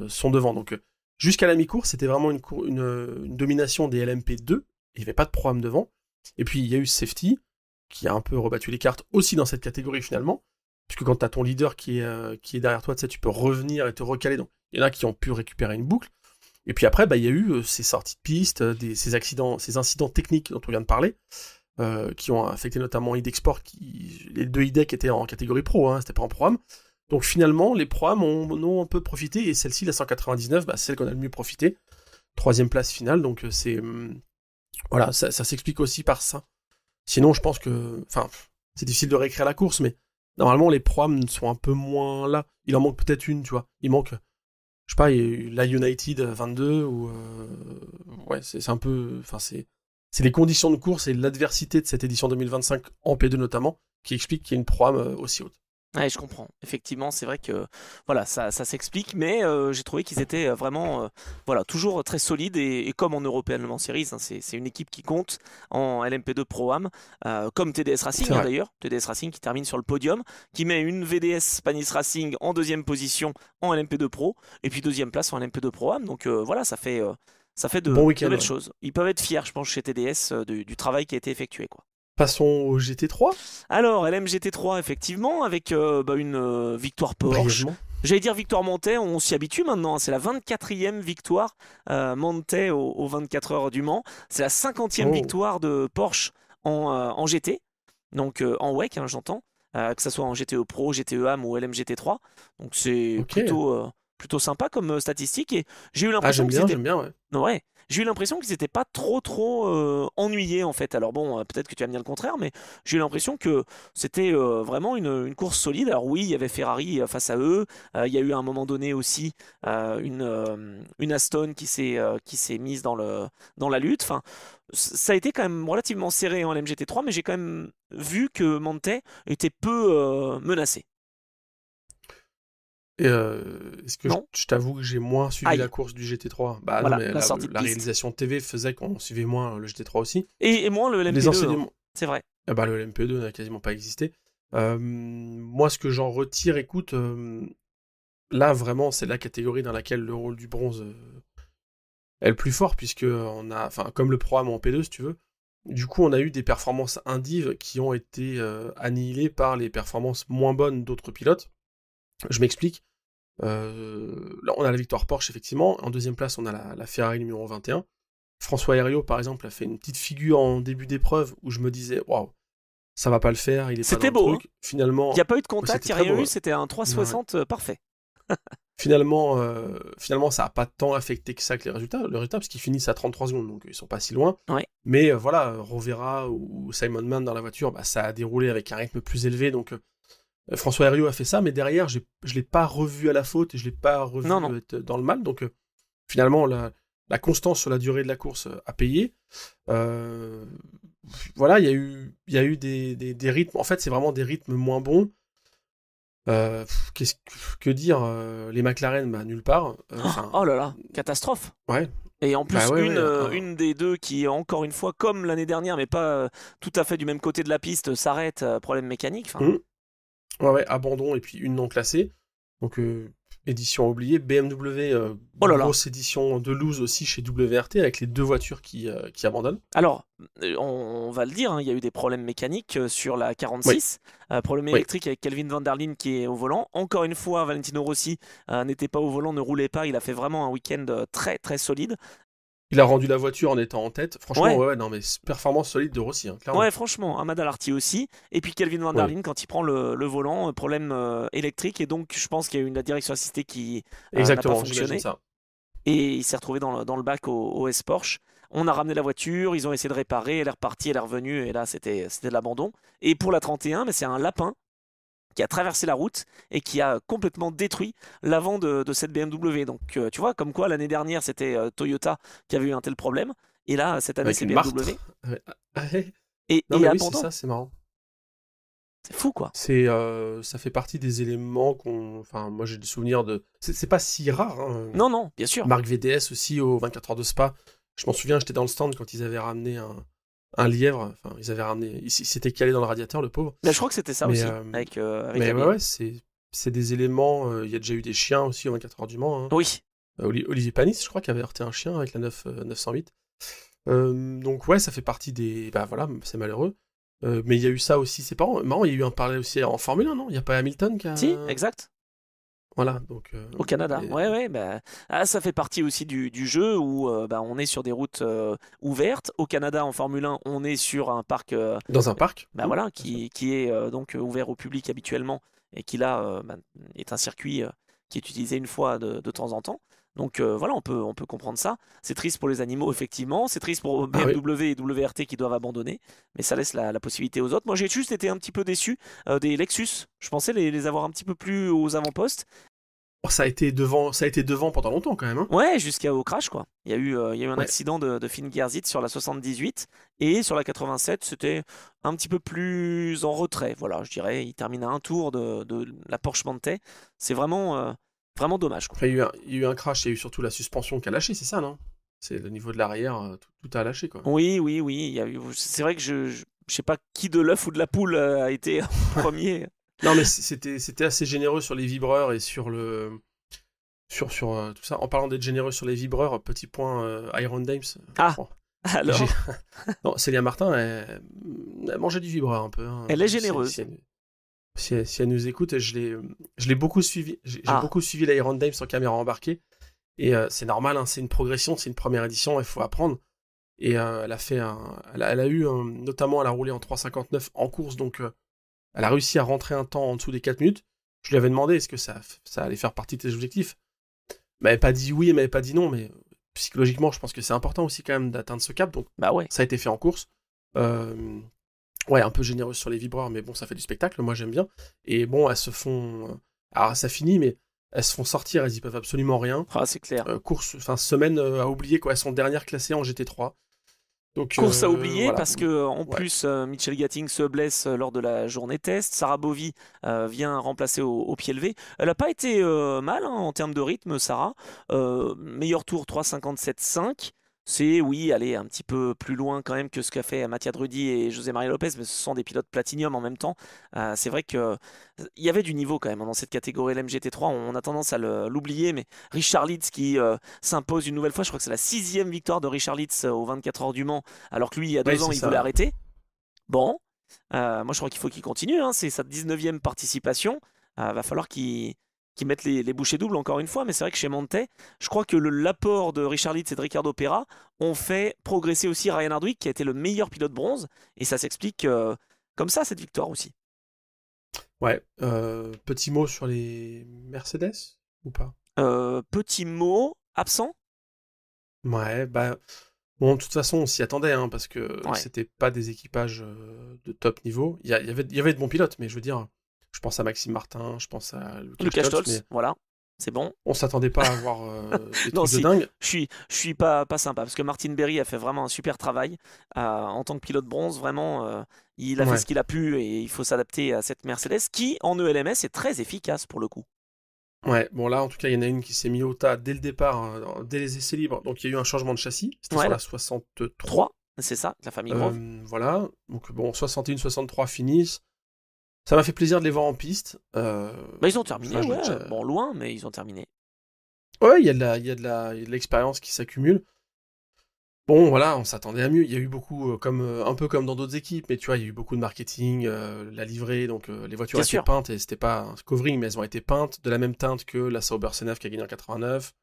sont devant. Donc, jusqu'à la mi-course, c'était vraiment une domination des LMP2. Il n'y avait pas de Pro-Am devant. Et puis, il y a eu ce safety qui a un peu rebattu les cartes aussi dans cette catégorie finalement, puisque quand tu as ton leader qui est derrière toi, tu sais, tu peux revenir et te recaler. Donc, il y en a qui ont pu récupérer une boucle. Et puis après, il y a eu ces sorties de piste, ces incidents techniques dont on vient de parler, qui ont affecté notamment Idexport, les deux IDEC étaient en catégorie pro, hein, c'était pas en Pro-Am. Donc finalement, les Pro-Am en ont un peu profité, et celle-ci, la 199, c'est celle qu'on a le mieux profité. 3e place finale, donc voilà, ça s'explique aussi par ça. Sinon, je pense que... Enfin, c'est difficile de réécrire la course, mais normalement, les Pro-Am sont un peu moins là. Il en manque peut-être une, tu vois. Il manque, je sais pas, il y a eu la United 22, ou... ouais, c'est un peu... Enfin, c'est les conditions de course et l'adversité de cette édition 2025, en P2 notamment, qui explique qu'il y a une Pro-Am aussi haute. Ouais, je comprends. Effectivement, c'est vrai que voilà, ça s'explique, mais j'ai trouvé qu'ils étaient vraiment voilà, toujours très solides et comme en European Le Mans Series, hein, c'est une équipe qui compte en LMP2 Pro-Am, comme TDS Racing hein, d'ailleurs. TDS Racing qui termine sur le podium, qui met une VDS Spanis Racing en 2e position en LMP2 Pro, et puis 2e place en LMP2 Pro-Am. Donc voilà, ça fait de, bon de belles ouais. choses. Ils peuvent être fiers, je pense, chez TDS du travail qui a été effectué, quoi. Passons au GT3. Alors, LMGT3, effectivement, avec une victoire Porsche. J'allais dire victoire Manthey, on s'y habitue maintenant, hein. C'est la 24e victoire Manthey aux 24 heures du Mans. C'est la 50e victoire de Porsche en GT, donc en WEC, hein, j'entends, que ce soit en GTE Pro, GTE AM ou LMGT3. Donc c'est plutôt sympa comme statistique. Et j'ai eu l'impression j'aime bien, ouais. Ouais. J'ai eu l'impression qu'ils n'étaient pas trop ennuyés en fait. Alors bon, peut-être que tu vas me dire le contraire, mais j'ai eu l'impression que c'était vraiment une course solide. Alors oui, il y avait Ferrari face à eux. Il y a eu à un moment donné aussi une Aston qui s'est mise dans la lutte. Enfin, ça a été quand même relativement serré en LMGT3, mais j'ai quand même vu que Manthey était peu menacé. Et est-ce que je t'avoue que j'ai moins suivi la course du GT3? Bah voilà, non, mais la réalisation TV faisait qu'on suivait moins le GT3 aussi. Et moins le LMP2. Les enseignements... hein, c'est vrai. Bah, le LMP2 n'a quasiment pas existé. Moi, ce que j'en retire, écoute, là vraiment, c'est la catégorie dans laquelle le rôle du bronze est le plus fort, puisque on a, enfin, comme le programme en P2, si tu veux. Du coup, on a eu des performances indives qui ont été annihilées par les performances moins bonnes d'autres pilotes. Je m'explique. Là, on a la victoire Porsche, effectivement. En 2e place, on a la Ferrari numéro 21. François Hériot, par exemple, a fait une petite figure en début d'épreuve où je me disais, waouh, ça va pas le faire. C'était beau. Truc. Finalement, il n'y a pas eu de contact, il n'y a rien eu. C'était un 360 parfait. Finalement, ça n'a pas tant affecté que ça que le résultat, parce qu'ils finissent à 33 secondes, donc ils sont pas si loin. Ouais. Mais voilà, Rovera ou Simon Mann dans la voiture, ça a déroulé avec un rythme plus élevé, donc François Hériot a fait ça, mais derrière, je l'ai pas revu à la faute et je l'ai pas revu être dans le mal. Donc finalement, la constance sur la durée de la course a payé. Voilà, il y a eu des rythmes. En fait, c'est vraiment des rythmes moins bons. Que dire, les McLaren, nulle part. Oh là là, catastrophe. Ouais. Et en plus, une des deux qui, encore une fois, comme l'année dernière, mais pas tout à fait du même côté de la piste, s'arrête, problème mécanique. Ouais, abandon et puis une non classée. Donc, édition oubliée. BMW, grosse édition de lose aussi chez WRT avec les 2 voitures qui abandonnent. Alors, on va le dire, hein, il y a eu des problèmes mécaniques sur la 46. Problème électrique avec Kelvin Van Der Linde qui est au volant. Encore une fois, Valentino Rossi n'était pas au volant, ne roulait pas. Il a fait vraiment un week-end très très solide. Il a rendu la voiture en étant en tête. Franchement, Ouais. non, mais performance solide de Rossi, hein, clairement. Ouais, franchement, Ahmad Al-Arti aussi. Et puis Kelvin Van der Ouais, Linde quand il prend le volant, problème électrique. Et donc, je pense qu'il y a eu la direction assistée qui n'a pas exactement, j'imagine fonctionné. ça. Et il s'est retrouvé dans le bac au S Porsche. On a ramené la voiture, ils ont essayé de réparer, elle est repartie, elle est revenue. Et là, c'était de l'abandon. Et pour la 31, mais c'est un lapin qui a traversé la route et qui a complètement détruit l'avant de cette BMW. Donc, tu vois, comme quoi l'année dernière, c'était Toyota qui avait eu un tel problème. Et là, cette année, Avec c'est une BMW. martre. Ouais. Ah, ouais. Et, Non, et mais oui, c'est abandon. ça, c'est marrant. C'est fou, quoi. Ça fait partie des éléments qu'on. Enfin, moi, j'ai des souvenirs de. C'est pas si rare, hein. Non, non, bien sûr. Marque VDS aussi aux 24 heures de Spa. Je m'en souviens, j'étais dans le stand quand ils avaient ramené un lièvre. Enfin, ils avaient ramené. Il s'était calé dans le radiateur, le pauvre. Mais je crois que c'était ça Mais, aussi, avec mais Abby. ouais, c'est des éléments. Il y a déjà eu des chiens aussi aux 24 heures du Mans, hein. Oui, Olivier Panis, je crois, qui avait heurté un chien avec la 908. Donc ouais, ça fait partie des... Bah voilà, c'est malheureux. Mais il y a eu ça aussi, c'est pas marrant, il y a eu un parallèle aussi en Formule 1, non? Il n'y a pas Hamilton qui a... si, exact. Voilà, donc... Au Canada, et- ouais, ouais. Ça fait partie aussi du jeu où on est sur des routes ouvertes. Au Canada, en Formule 1, on est sur un parc Dans un parc, voilà, bien sûr. qui est donc ouvert au public habituellement et qui là est un circuit qui est utilisé une fois de temps en temps. Donc voilà, on peut comprendre ça. C'est triste pour les animaux, effectivement. C'est triste pour Ah oui. BMW et WRT qui doivent abandonner, mais ça laisse la possibilité aux autres. Moi, j'ai juste été un petit peu déçu des Lexus. Je pensais les avoir un petit peu plus aux avant-postes. Oh, ça a été devant pendant longtemps quand même, hein. Ouais, jusqu'au crash, quoi. Il y a eu un Ouais. accident de Finn Gerzit sur la 78 et sur la 87, c'était un petit peu plus en retrait. Voilà, je dirais. Il termine à un tour de la Porsche Manthey. C'est vraiment dommage, quoi. Enfin, il y a eu un crash, il y a eu surtout la suspension qui a lâché, c'est ça, non? C'est le niveau de l'arrière, tout a lâché, quoi. Oui, oui, oui. C'est vrai que je sais pas qui de l'œuf ou de la poule a été en premier. Non, mais c'était assez généreux sur les vibreurs et sur tout ça. En parlant d'être généreux sur les vibreurs, petit point Iron Dames. Ah, Bon, j'ai- alors, non, Célia Martin, elle mangeait du vibreur un peu, hein. elle est Si, généreuse. si elle nous écoute, je l'ai beaucoup suivi. J'ai Ah, beaucoup suivi l'Iron Dames en caméra embarquée. Et c'est normal, hein, c'est une progression, c'est une première édition, il faut apprendre. Et elle a fait elle a eu, notamment, elle a roulé en 3,59 en course, donc elle a réussi à rentrer un temps en dessous des 4 minutes. Je lui avais demandé est-ce que ça allait faire partie de tes objectifs. Elle m'avait pas dit oui, elle m'avait pas dit non, mais psychologiquement, je pense que c'est important aussi quand même d'atteindre ce cap, donc bah ouais. ça a été fait en course. Ouais, un peu généreuse sur les vibreurs, mais bon, ça fait du spectacle, moi j'aime bien. Et bon, elles se font... Alors ça finit, mais elles se font sortir, elles y peuvent absolument rien. Ah, c'est clair. Course, enfin semaine à oublier, quoi, elles sont dernières classées en GT3. Donc Course à oublier voilà. parce que en Ouais. plus Mitchell Gatting se blesse lors de la journée test. Sarah Bovy vient remplacer au pied levé. Elle n'a pas été mal, hein, en termes de rythme, Sarah. Meilleur tour 3,57,5. C'est oui, aller un petit peu plus loin quand même que ce qu'a fait Mattia Drudi et José Maria Lopez, mais ce sont des pilotes Platinum en même temps. C'est vrai que il y avait du niveau quand même, hein, dans cette catégorie LMGT3. On a tendance à l'oublier, mais Richard Litz qui s'impose une nouvelle fois. Je crois que c'est la 6e victoire de Richard Litz aux 24 heures du Mans, alors que lui, il y a Ouais, 2 ans, c'est il voulait ça. arrêter. Bon, moi je crois qu'il faut qu'il continue, hein. C'est sa 19e participation. Va falloir qu'il mette les bouchées doubles encore une fois, mais c'est vrai que chez Monte, je crois que l'apport de Richard Litz et de Ricardo Pera ont fait progresser aussi Ryan Hardwick, qui a été le meilleur pilote bronze, et ça s'explique comme ça, cette victoire aussi. Ouais. Petit mot sur les Mercedes, ou pas? Petit mot, absent. Ouais, bah... Bon, de toute façon, on s'y attendait, hein, parce que Ouais. c'était pas des équipages de top niveau. Il y avait de bons pilotes, mais je veux dire, je pense à Maxime Martin, je pense à Lucas Stoltz, mais Stolz, voilà, c'est bon. on s'attendait pas à avoir des Non, trucs de si, dingue. je suis pas sympa parce que Martin Berry a fait vraiment un super travail en tant que pilote bronze. Vraiment, il a fait Ouais. ce qu'il a pu et il faut s'adapter à cette Mercedes qui, en ELMS, est très efficace pour le coup. Ouais, bon là, en tout cas, il y en a une qui s'est mise au tas dès le départ, hein, dès les essais libres. Donc il y a eu un changement de châssis, c'était Ouais, sur la la 63. 3, c'est ça, la famille Grove. Voilà, donc bon, 61, 63 finissent. Ça m'a fait plaisir de les voir en piste. Bah, ils ont terminé, Enfin, ouais. Bon, loin, mais ils ont terminé. Ouais, il y a de l'expérience qui s'accumule. Bon, voilà, on s'attendait à mieux. Il y a eu beaucoup, un peu comme dans d'autres équipes, mais tu vois, il y a eu beaucoup de marketing, la livrée, donc les voitures Bien étaient sûr. peintes, et c'était pas un covering, mais elles ont été peintes de la même teinte que la Sauber C9 qui a gagné en 89.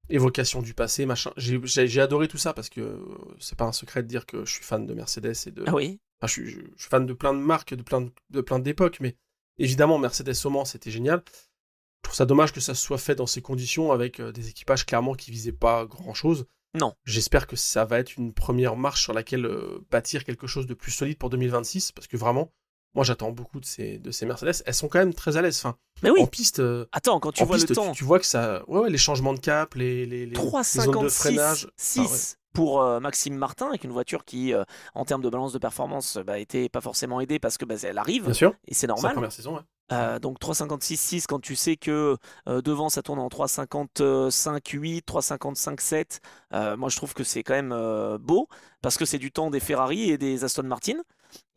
évocation du passé, machin. J'ai adoré tout ça parce que c'est pas un secret de dire que je suis fan de Mercedes et de. Ah oui. Enfin, je suis fan de plein de marques, de plein d'époques, mais évidemment, Mercedes au Mans, c'était génial. Je trouve ça dommage que ça se soit fait dans ces conditions avec des équipages clairement qui visaient pas grand-chose. Non. J'espère que ça va être une première marche sur laquelle bâtir quelque chose de plus solide pour 2026, parce que vraiment, moi j'attends beaucoup de ces Mercedes. Elles sont quand même très à l'aise. Enfin, Mais oui. en piste, Attends, quand tu vois piste, le temps. tu vois que ça. Ouais, les changements de cap, les zones de freinage. 3,56 pour Maxime Martin, avec une voiture qui, en termes de balance de performance, était pas forcément aidée parce que elle arrive, Bien sûr, et c'est c'est la normal. première saison, ouais. Donc 3,56,6 quand tu sais que devant ça tourne en 3,55,8, 3,55,7. Moi je trouve que c'est quand même beau parce que c'est du temps des Ferrari et des Aston Martin.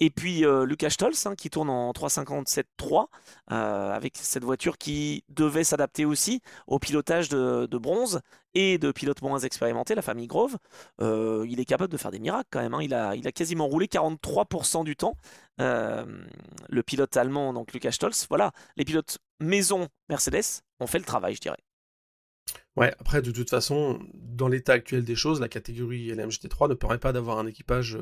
Et puis Lucas Stolz qui tourne en 3,57,3 avec cette voiture qui devait s'adapter aussi au pilotage de bronze et de pilotes moins expérimentés, la famille Grove. Il est capable de faire des miracles quand même, hein. Il a quasiment roulé 43% du temps. Euh, le pilote allemand, donc Lucas Stolz. Voilà, les pilotes maison Mercedes ont fait le travail, je dirais. Ouais, après, de toute façon, dans l'état actuel des choses, la catégorie LMGT3 ne permet pas d'avoir un équipage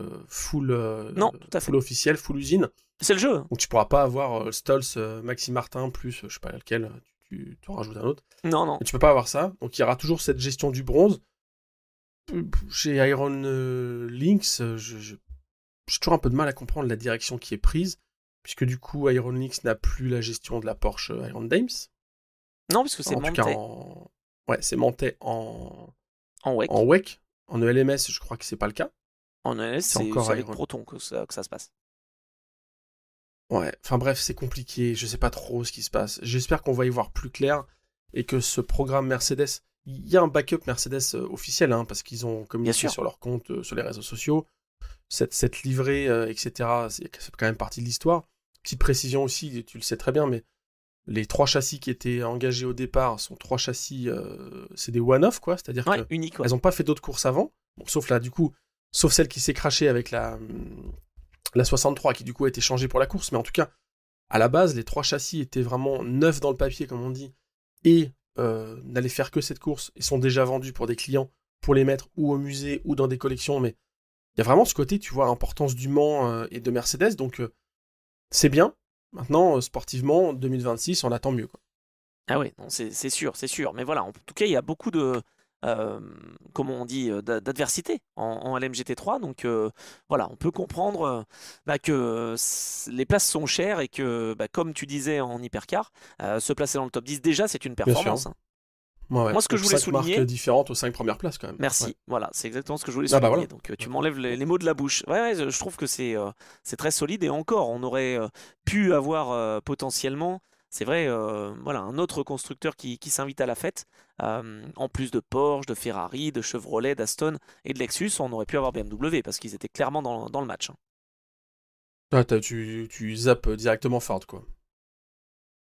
Non, tout à fait. full officiel, full usine. C'est le jeu. Donc tu pourras pas avoir Stolz, Maxime Martin, plus, je sais pas lequel, tu en rajoutes un autre. Non, non. Et tu peux pas avoir ça. Donc il y aura toujours cette gestion du bronze. Chez Iron Lynx, j'ai toujours un peu de mal à comprendre la direction qui est prise, puisque du coup, Iron Lynx n'a plus la gestion de la Porsche Iron Dames. Non, parce que c'est En tout cas, monté ouais, c'est monté en WEC. WEC. En ELMS, je crois que c'est pas le cas. En ES, C'est c'est encore avec Iron. Proton que ça se passe. Ouais, enfin bref, c'est compliqué, je sais pas trop ce qui se passe. J'espère qu'on va y voir plus clair et que ce programme Mercedes, il y a un backup Mercedes officiel, hein, parce qu'ils ont communiqué sur leur compte, sur les réseaux sociaux, cette livrée, etc., c'est quand même partie de l'histoire. Petite précision aussi, tu le sais très bien, mais les 3 châssis qui étaient engagés au départ sont 3 châssis, c'est des one-off, quoi, c'est-à-dire Ouais, que unique. Ouais. elles n'ont pas fait d'autres courses avant, bon, sauf là, du coup, sauf celle qui s'est crashée avec la 63 qui du coup a été changée pour la course, mais en tout cas, à la base, les 3 châssis étaient vraiment neufs dans le papier, comme on dit, et n'allaient faire que cette course, et sont déjà vendus pour des clients, pour les mettre ou au musée, ou dans des collections, mais il y a vraiment ce côté, tu vois, l'importance du Mans et de Mercedes, donc c'est bien. Maintenant, sportivement, 2026, on attend mieux, quoi. Ah oui, c'est sûr, c'est sûr. Mais voilà, en tout cas, il y a beaucoup de, comment on dit, d'adversité en LMGT3. Donc voilà, on peut comprendre que les places sont chères et que, comme tu disais en hypercar, se placer dans le top 10, déjà, c'est une Bien sûr. performance, hein. Ouais. Moi, ce que Donc, je voulais 5 marques souligner. différentes aux 5 premières places, quand même. Merci, Ouais. voilà, c'est exactement ce que je voulais Ah bah souligner. voilà. Donc tu m'enlèves les mots de la bouche. Ouais, je trouve que c'est très solide et encore, on aurait pu avoir potentiellement, c'est vrai, voilà, un autre constructeur qui s'invite à la fête. En plus de Porsche, de Ferrari, de Chevrolet, d'Aston et de Lexus, on aurait pu avoir BMW parce qu'ils étaient clairement dans le match, hein. Ah, tu zappes directement Ford, quoi.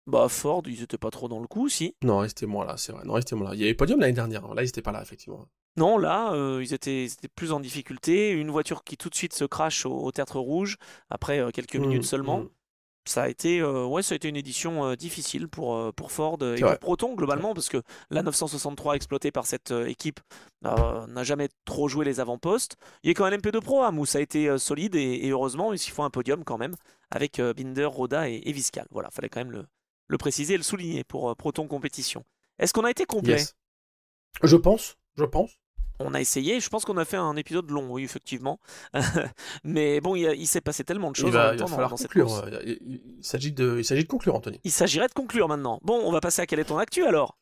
Bah Ford, ils étaient pas trop dans le coup, si. Non, restez moi là, c'est vrai. Non, restez moi là. Il y avait podium l'année dernière, hein. Là, ils étaient pas là, effectivement. Non, là, ils étaient plus en difficulté. Une voiture qui tout de suite se crache au tertre rouge après quelques minutes seulement. Ça a été une édition difficile pour Ford et C'est pour vrai. Proton globalement, parce que la 963 exploitée par cette équipe n'a jamais trop joué les avant-postes. Il y a quand même LMP2 Pro où ça a été solide et heureusement, il faut un podium quand même avec Binder, Roda et Viscal. Voilà, fallait quand même le préciser et le souligner pour Proton Compétition. Est-ce qu'on a été complet? Yes. Je pense. On a essayé, je pense qu'on a fait un épisode long, oui, effectivement. Mais bon, il s'est passé tellement de choses en même Il va temps falloir dans cette conclure. course. Il s'agit de conclure, Anthony. Il s'agirait de conclure maintenant. Bon, on va passer à quel est ton actu alors?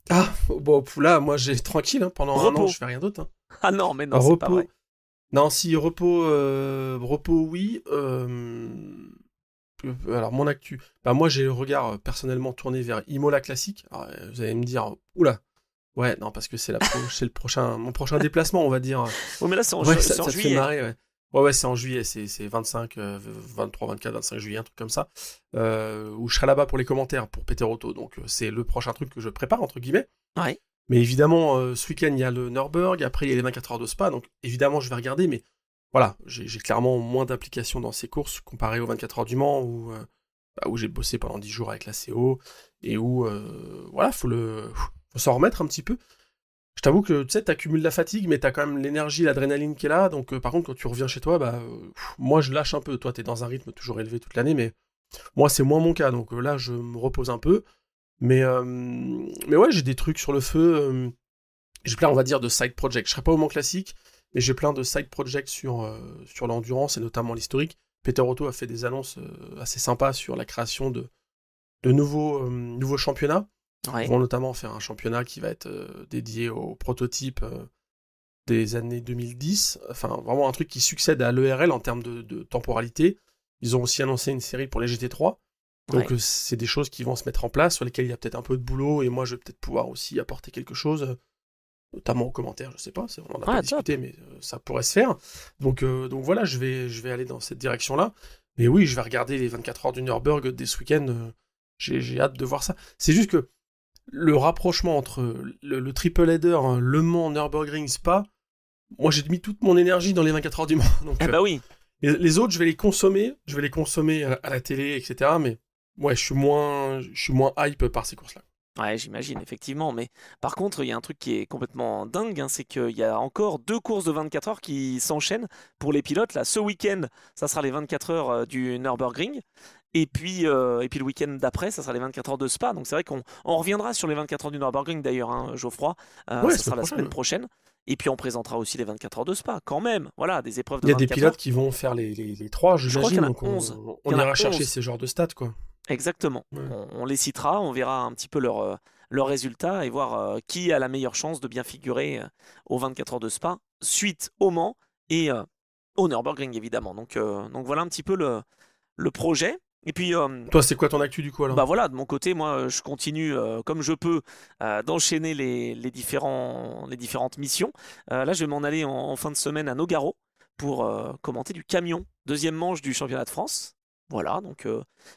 Ah, bon, là, moi, j'ai tranquille, hein, pendant un an, je fais rien d'autre, hein. Ah non, mais non, c'est pas vrai. Non, si, repos, oui. Alors, mon actu. Bah, moi, j'ai le regard personnellement tourné vers Imola Classic. Alors, vous allez me dire, oula. Ouais, non, parce que c'est mon prochain déplacement, on va dire. Oui, mais là, c'est en, Ouais, c'est ça en te fait juillet. marrer, ouais. Ouais, c'est en juillet, c'est 25, 23, 24, 25 juillet, un truc comme ça. Où je serai là-bas pour les commentaires, pour Peter Otto. Donc, c'est le prochain truc que je prépare, entre guillemets. Ouais. Mais évidemment, ce week-end, il y a le Nürburgring, après, il y a les 24 heures de Spa. Donc, évidemment, je vais regarder, mais voilà, j'ai clairement moins d'application dans ces courses comparé aux 24 heures du Mans, où j'ai bossé pendant 10 jours avec la CO, et où, voilà, faut s'en remettre un petit peu. je t'avoue que tu sais, t'accumules la fatigue, mais t'as quand même l'énergie, l'adrénaline qui est là. Donc, par contre, quand tu reviens chez toi, moi, je lâche un peu. Toi, t'es dans un rythme toujours élevé toute l'année, mais moi, c'est moins mon cas. Donc là, je me repose un peu. Mais ouais, j'ai des trucs sur le feu. J'ai plein, on va dire, de side projects. Je serai pas au Mans classique, mais j'ai plein de side projects sur l'endurance et notamment l'historique. Peter Otto a fait des annonces assez sympas sur la création de nouveaux championnats. Ouais. Ils vont notamment faire un championnat qui va être dédié aux prototypes des années 2010. Enfin, vraiment un truc qui succède à l'ERL en termes de temporalité. Ils ont aussi annoncé une série pour les GT3. Donc c'est des choses qui vont se mettre en place, sur lesquelles il y a peut-être un peu de boulot, et moi je vais peut-être pouvoir aussi apporter quelque chose, notamment aux commentaires, je sais pas, on en a pas discuté, mais ça pourrait se faire. Donc voilà, je vais aller dans cette direction-là. Mais oui, je vais regarder les 24 heures du Nürburgring dès ce week-end, j'ai hâte de voir ça. C'est juste que le rapprochement entre le triple header, hein, Le Mans, Nürburgring, Spa, moi j'ai mis toute mon énergie dans les 24 heures du Mans. Donc, bah oui. Les autres, je vais les consommer à la télé, etc. Mais ouais, je suis moins hype par ces courses-là. Ouais, j'imagine, effectivement. Mais par contre, il y a un truc qui est complètement dingue, hein, c'est qu'il y a encore 2 courses de 24 heures qui s'enchaînent pour les pilotes. Là, ce week-end, ça sera les 24 heures du Nürburgring. Et puis le week-end d'après, ça sera les 24 heures de Spa. Donc c'est vrai qu'on reviendra sur les 24 heures du Nürburgring d'ailleurs, hein, Geoffroy. Ouais, Ça sera la semaine prochaine. Et puis on présentera aussi les 24 heures de Spa, quand même. Voilà, des épreuves de 24 heures. Il y a des pilotes qui vont faire les 3, Je crois qu'il y j'imagine. en a Donc 11. on ira chercher ces genres de stats, quoi. Exactement. Ouais. On les citera, on verra un petit peu leurs résultats et voir qui a la meilleure chance de bien figurer aux 24 heures de Spa, suite au Mans et au Nürburgring évidemment. Donc voilà un petit peu le projet. Et puis, Toi, c'est quoi ton actu du coup alors? bah voilà, de mon côté, moi, je continue comme je peux d'enchaîner les différentes missions. Là, je vais m'en aller en fin de semaine à Nogaro pour commenter du camion, deuxième manche du championnat de France. Voilà, donc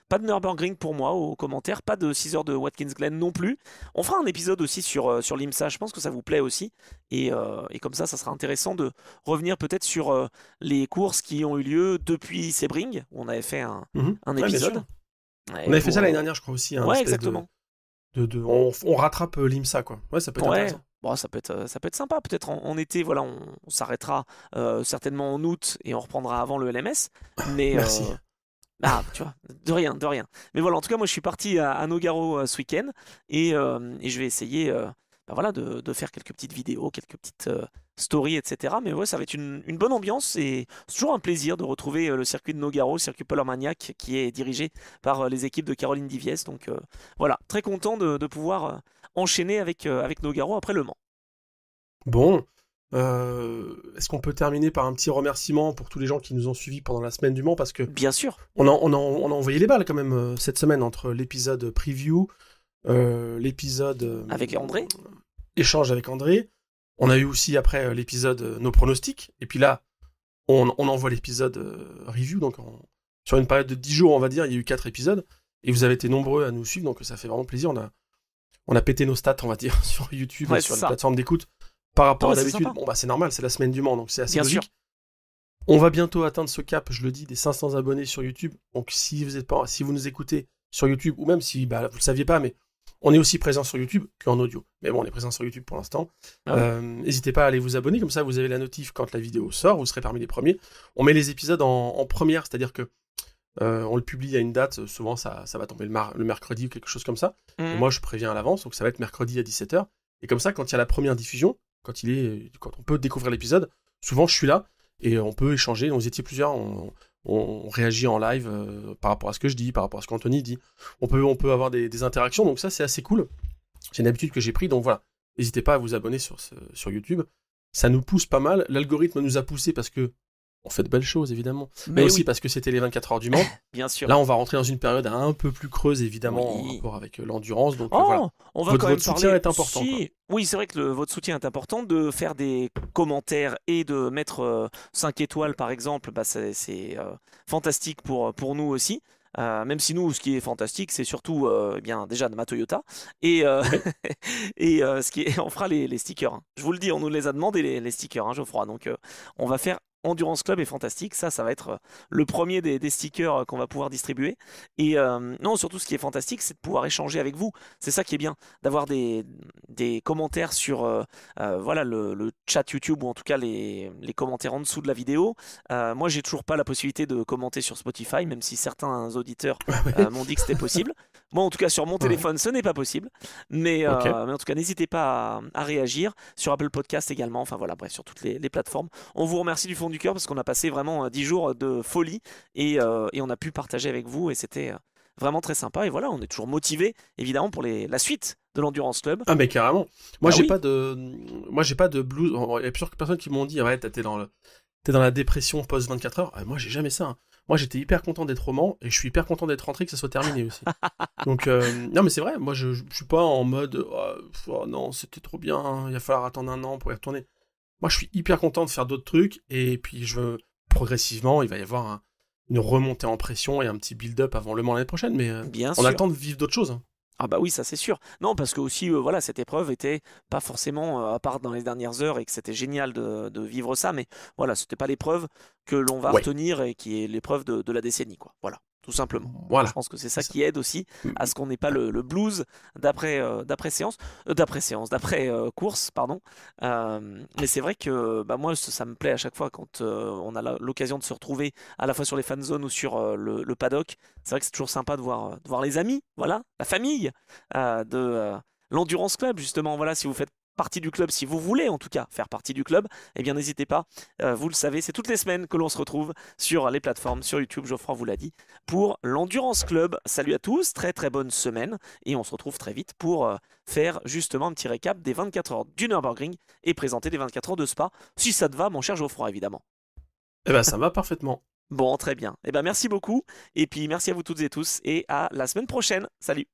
pas de Nürburgring pour moi aux commentaires, pas de 6 heures de Watkins Glen non plus. On fera un épisode aussi sur l'IMSA, je pense que ça vous plaît aussi. Et comme ça sera intéressant de revenir peut-être sur les courses qui ont eu lieu depuis Sebring, où on avait fait un Ouais, épisode. Ouais, on avait fait ça l'année dernière, je crois aussi. Ouais, exactement. On rattrape l'IMSA, quoi. Ouais, ça peut être intéressant. Bon, ça peut être sympa. Peut-être en été, voilà, on s'arrêtera certainement en août et on reprendra avant le LMS. Mais Merci. tu vois, de rien, de rien. Mais voilà, en tout cas, moi, je suis parti à Nogaro ce week-end et je vais essayer, voilà, de faire quelques petites vidéos, quelques petites stories, etc. Mais ouais, ça va être une bonne ambiance et c'est toujours un plaisir de retrouver le circuit de Nogaro, le circuit Polar Maniac, qui est dirigé par les équipes de Caroline Diviès. Donc voilà, très content de pouvoir enchaîner avec Nogaro après Le Mans. Bon, est-ce qu'on peut terminer par un petit remerciement pour tous les gens qui nous ont suivis pendant la semaine du Mans, parce que Bien sûr. on a envoyé les balles quand même cette semaine entre l'épisode preview, l'épisode Avec André. Échange avec André. On a eu aussi après l'épisode nos pronostics, et puis là on envoie l'épisode review, donc sur une période de 10 jours on va dire, il y a eu 4 épisodes, et vous avez été nombreux à nous suivre, donc ça fait vraiment plaisir. On a pété nos stats, on va dire, sur YouTube et sur les plateformes d'écoute par rapport à d'habitude. Bon bah c'est normal, c'est la semaine du Mans, donc c'est assez logique. Sûr. On va bientôt atteindre ce cap, je le dis, des 500 abonnés sur YouTube. Donc si vous nous écoutez sur YouTube, ou même si vous le saviez pas, mais on est aussi présent sur YouTube qu'en audio. Mais bon, on est présent sur YouTube pour l'instant. N'hésitez pas à aller vous abonner, comme ça vous avez la notif quand la vidéo sort, vous serez parmi les premiers. On met les épisodes en première, c'est-à-dire que on le publie à une date, souvent ça va tomber le mercredi ou quelque chose comme ça. Et moi je préviens à l'avance, donc ça va être mercredi à 17h. Et comme ça, quand il y a la première diffusion, quand on peut découvrir l'épisode, souvent je suis là et on peut échanger. Donc vous étiez plusieurs, on réagit en live par rapport à ce que je dis, par rapport à ce qu'Anthony dit. On peut avoir des interactions, donc ça c'est assez cool. C'est une habitude que j'ai pris, donc voilà. N'hésitez pas à vous abonner sur YouTube. Ça nous pousse pas mal. L'algorithme nous a poussé parce que on fait de belles choses, évidemment. Mais aussi parce que c'était les 24 heures du Mans. Bien sûr. Là, on va rentrer dans une période un peu plus creuse, évidemment, en rapport avec l'endurance. Donc voilà. On va votre soutien est important. Oui, c'est vrai que votre soutien est important. De faire des commentaires et de mettre 5 étoiles, par exemple, c'est fantastique pour nous aussi. Même si nous, ce qui est fantastique, c'est surtout bien déjà de ma Toyota et on fera les stickers. Hein. Je vous le dis, on nous les a demandé les stickers, hein, Geoffroy. Donc on va faire Endurance Club est fantastique. Ça va être le premier des stickers qu'on va pouvoir distribuer. Et non, surtout ce qui est fantastique, c'est de pouvoir échanger avec vous. C'est ça qui est bien, d'avoir des commentaires sur voilà, le chat YouTube ou en tout cas les commentaires en dessous de la vidéo. Moi, j'ai toujours pas la possibilité de commenter sur Spotify, même si certains auditeurs Ouais. m'ont dit que c'était possible. Moi, en tout cas, sur mon Ouais. téléphone, ce n'est pas possible. Ok. Mais en tout cas, n'hésitez pas à réagir. Sur Apple Podcast également. Enfin voilà, bref, sur toutes les plateformes. On vous remercie du fond du cœur parce qu'on a passé vraiment 10 jours de folie et on a pu partager avec vous et c'était vraiment très sympa. Et voilà, on est toujours motivé évidemment pour la suite de l'Endurance Club. Ah mais carrément. Moi Bah j'ai oui, pas de moi j'ai pas de blues. Il y a plusieurs personnes qui m'ont dit ouais t'es dans la dépression post 24 heures. Ah, moi j'ai jamais ça. Hein. Moi j'étais hyper content d'être au Mans et je suis hyper content d'être rentré que ça soit terminé aussi. Donc non mais c'est vrai. Moi je suis pas en mode oh, non c'était trop bien. Il va falloir attendre un an pour y retourner. Moi je suis hyper content de faire d'autres trucs et puis je veux progressivement il va y avoir une remontée en pression et un petit build-up avant le Mans l'année prochaine. Mais bien on a le sûr. temps de vivre d'autres choses. Hein. Ah bah oui, ça c'est sûr. Non, parce que aussi, voilà, cette épreuve était pas forcément, à part dans les dernières heures, et que c'était génial de vivre ça, mais voilà, c'était pas l'épreuve que l'on va Ouais. retenir et qui est l'épreuve de la décennie, quoi. Voilà, tout simplement. Je Voilà. pense que c'est C'est ça ça. qui aide aussi à ce qu'on n'ait pas le blues d'après course, pardon. Mais c'est vrai que bah, moi, ça me plaît à chaque fois quand on a l'occasion de se retrouver à la fois sur les fan zones ou sur le paddock. C'est vrai que c'est toujours sympa de voir les amis, voilà, la famille de l'Endurance Club, justement. Voilà, si vous faites partie du club, si vous voulez en tout cas faire partie du club, eh bien n'hésitez pas. Vous le savez, c'est toutes les semaines que l'on se retrouve sur les plateformes, sur YouTube, Geoffroy vous l'a dit, pour l'Endurance Club. Salut à tous, très très bonne semaine et on se retrouve très vite pour faire justement un petit récap des 24 heures du Nürburgring et présenter les 24 heures de Spa, si ça te va, mon cher Geoffroy, évidemment. Eh ben ça me va parfaitement. Bon, très bien. Eh ben merci beaucoup et puis merci à vous toutes et tous et à la semaine prochaine. Salut.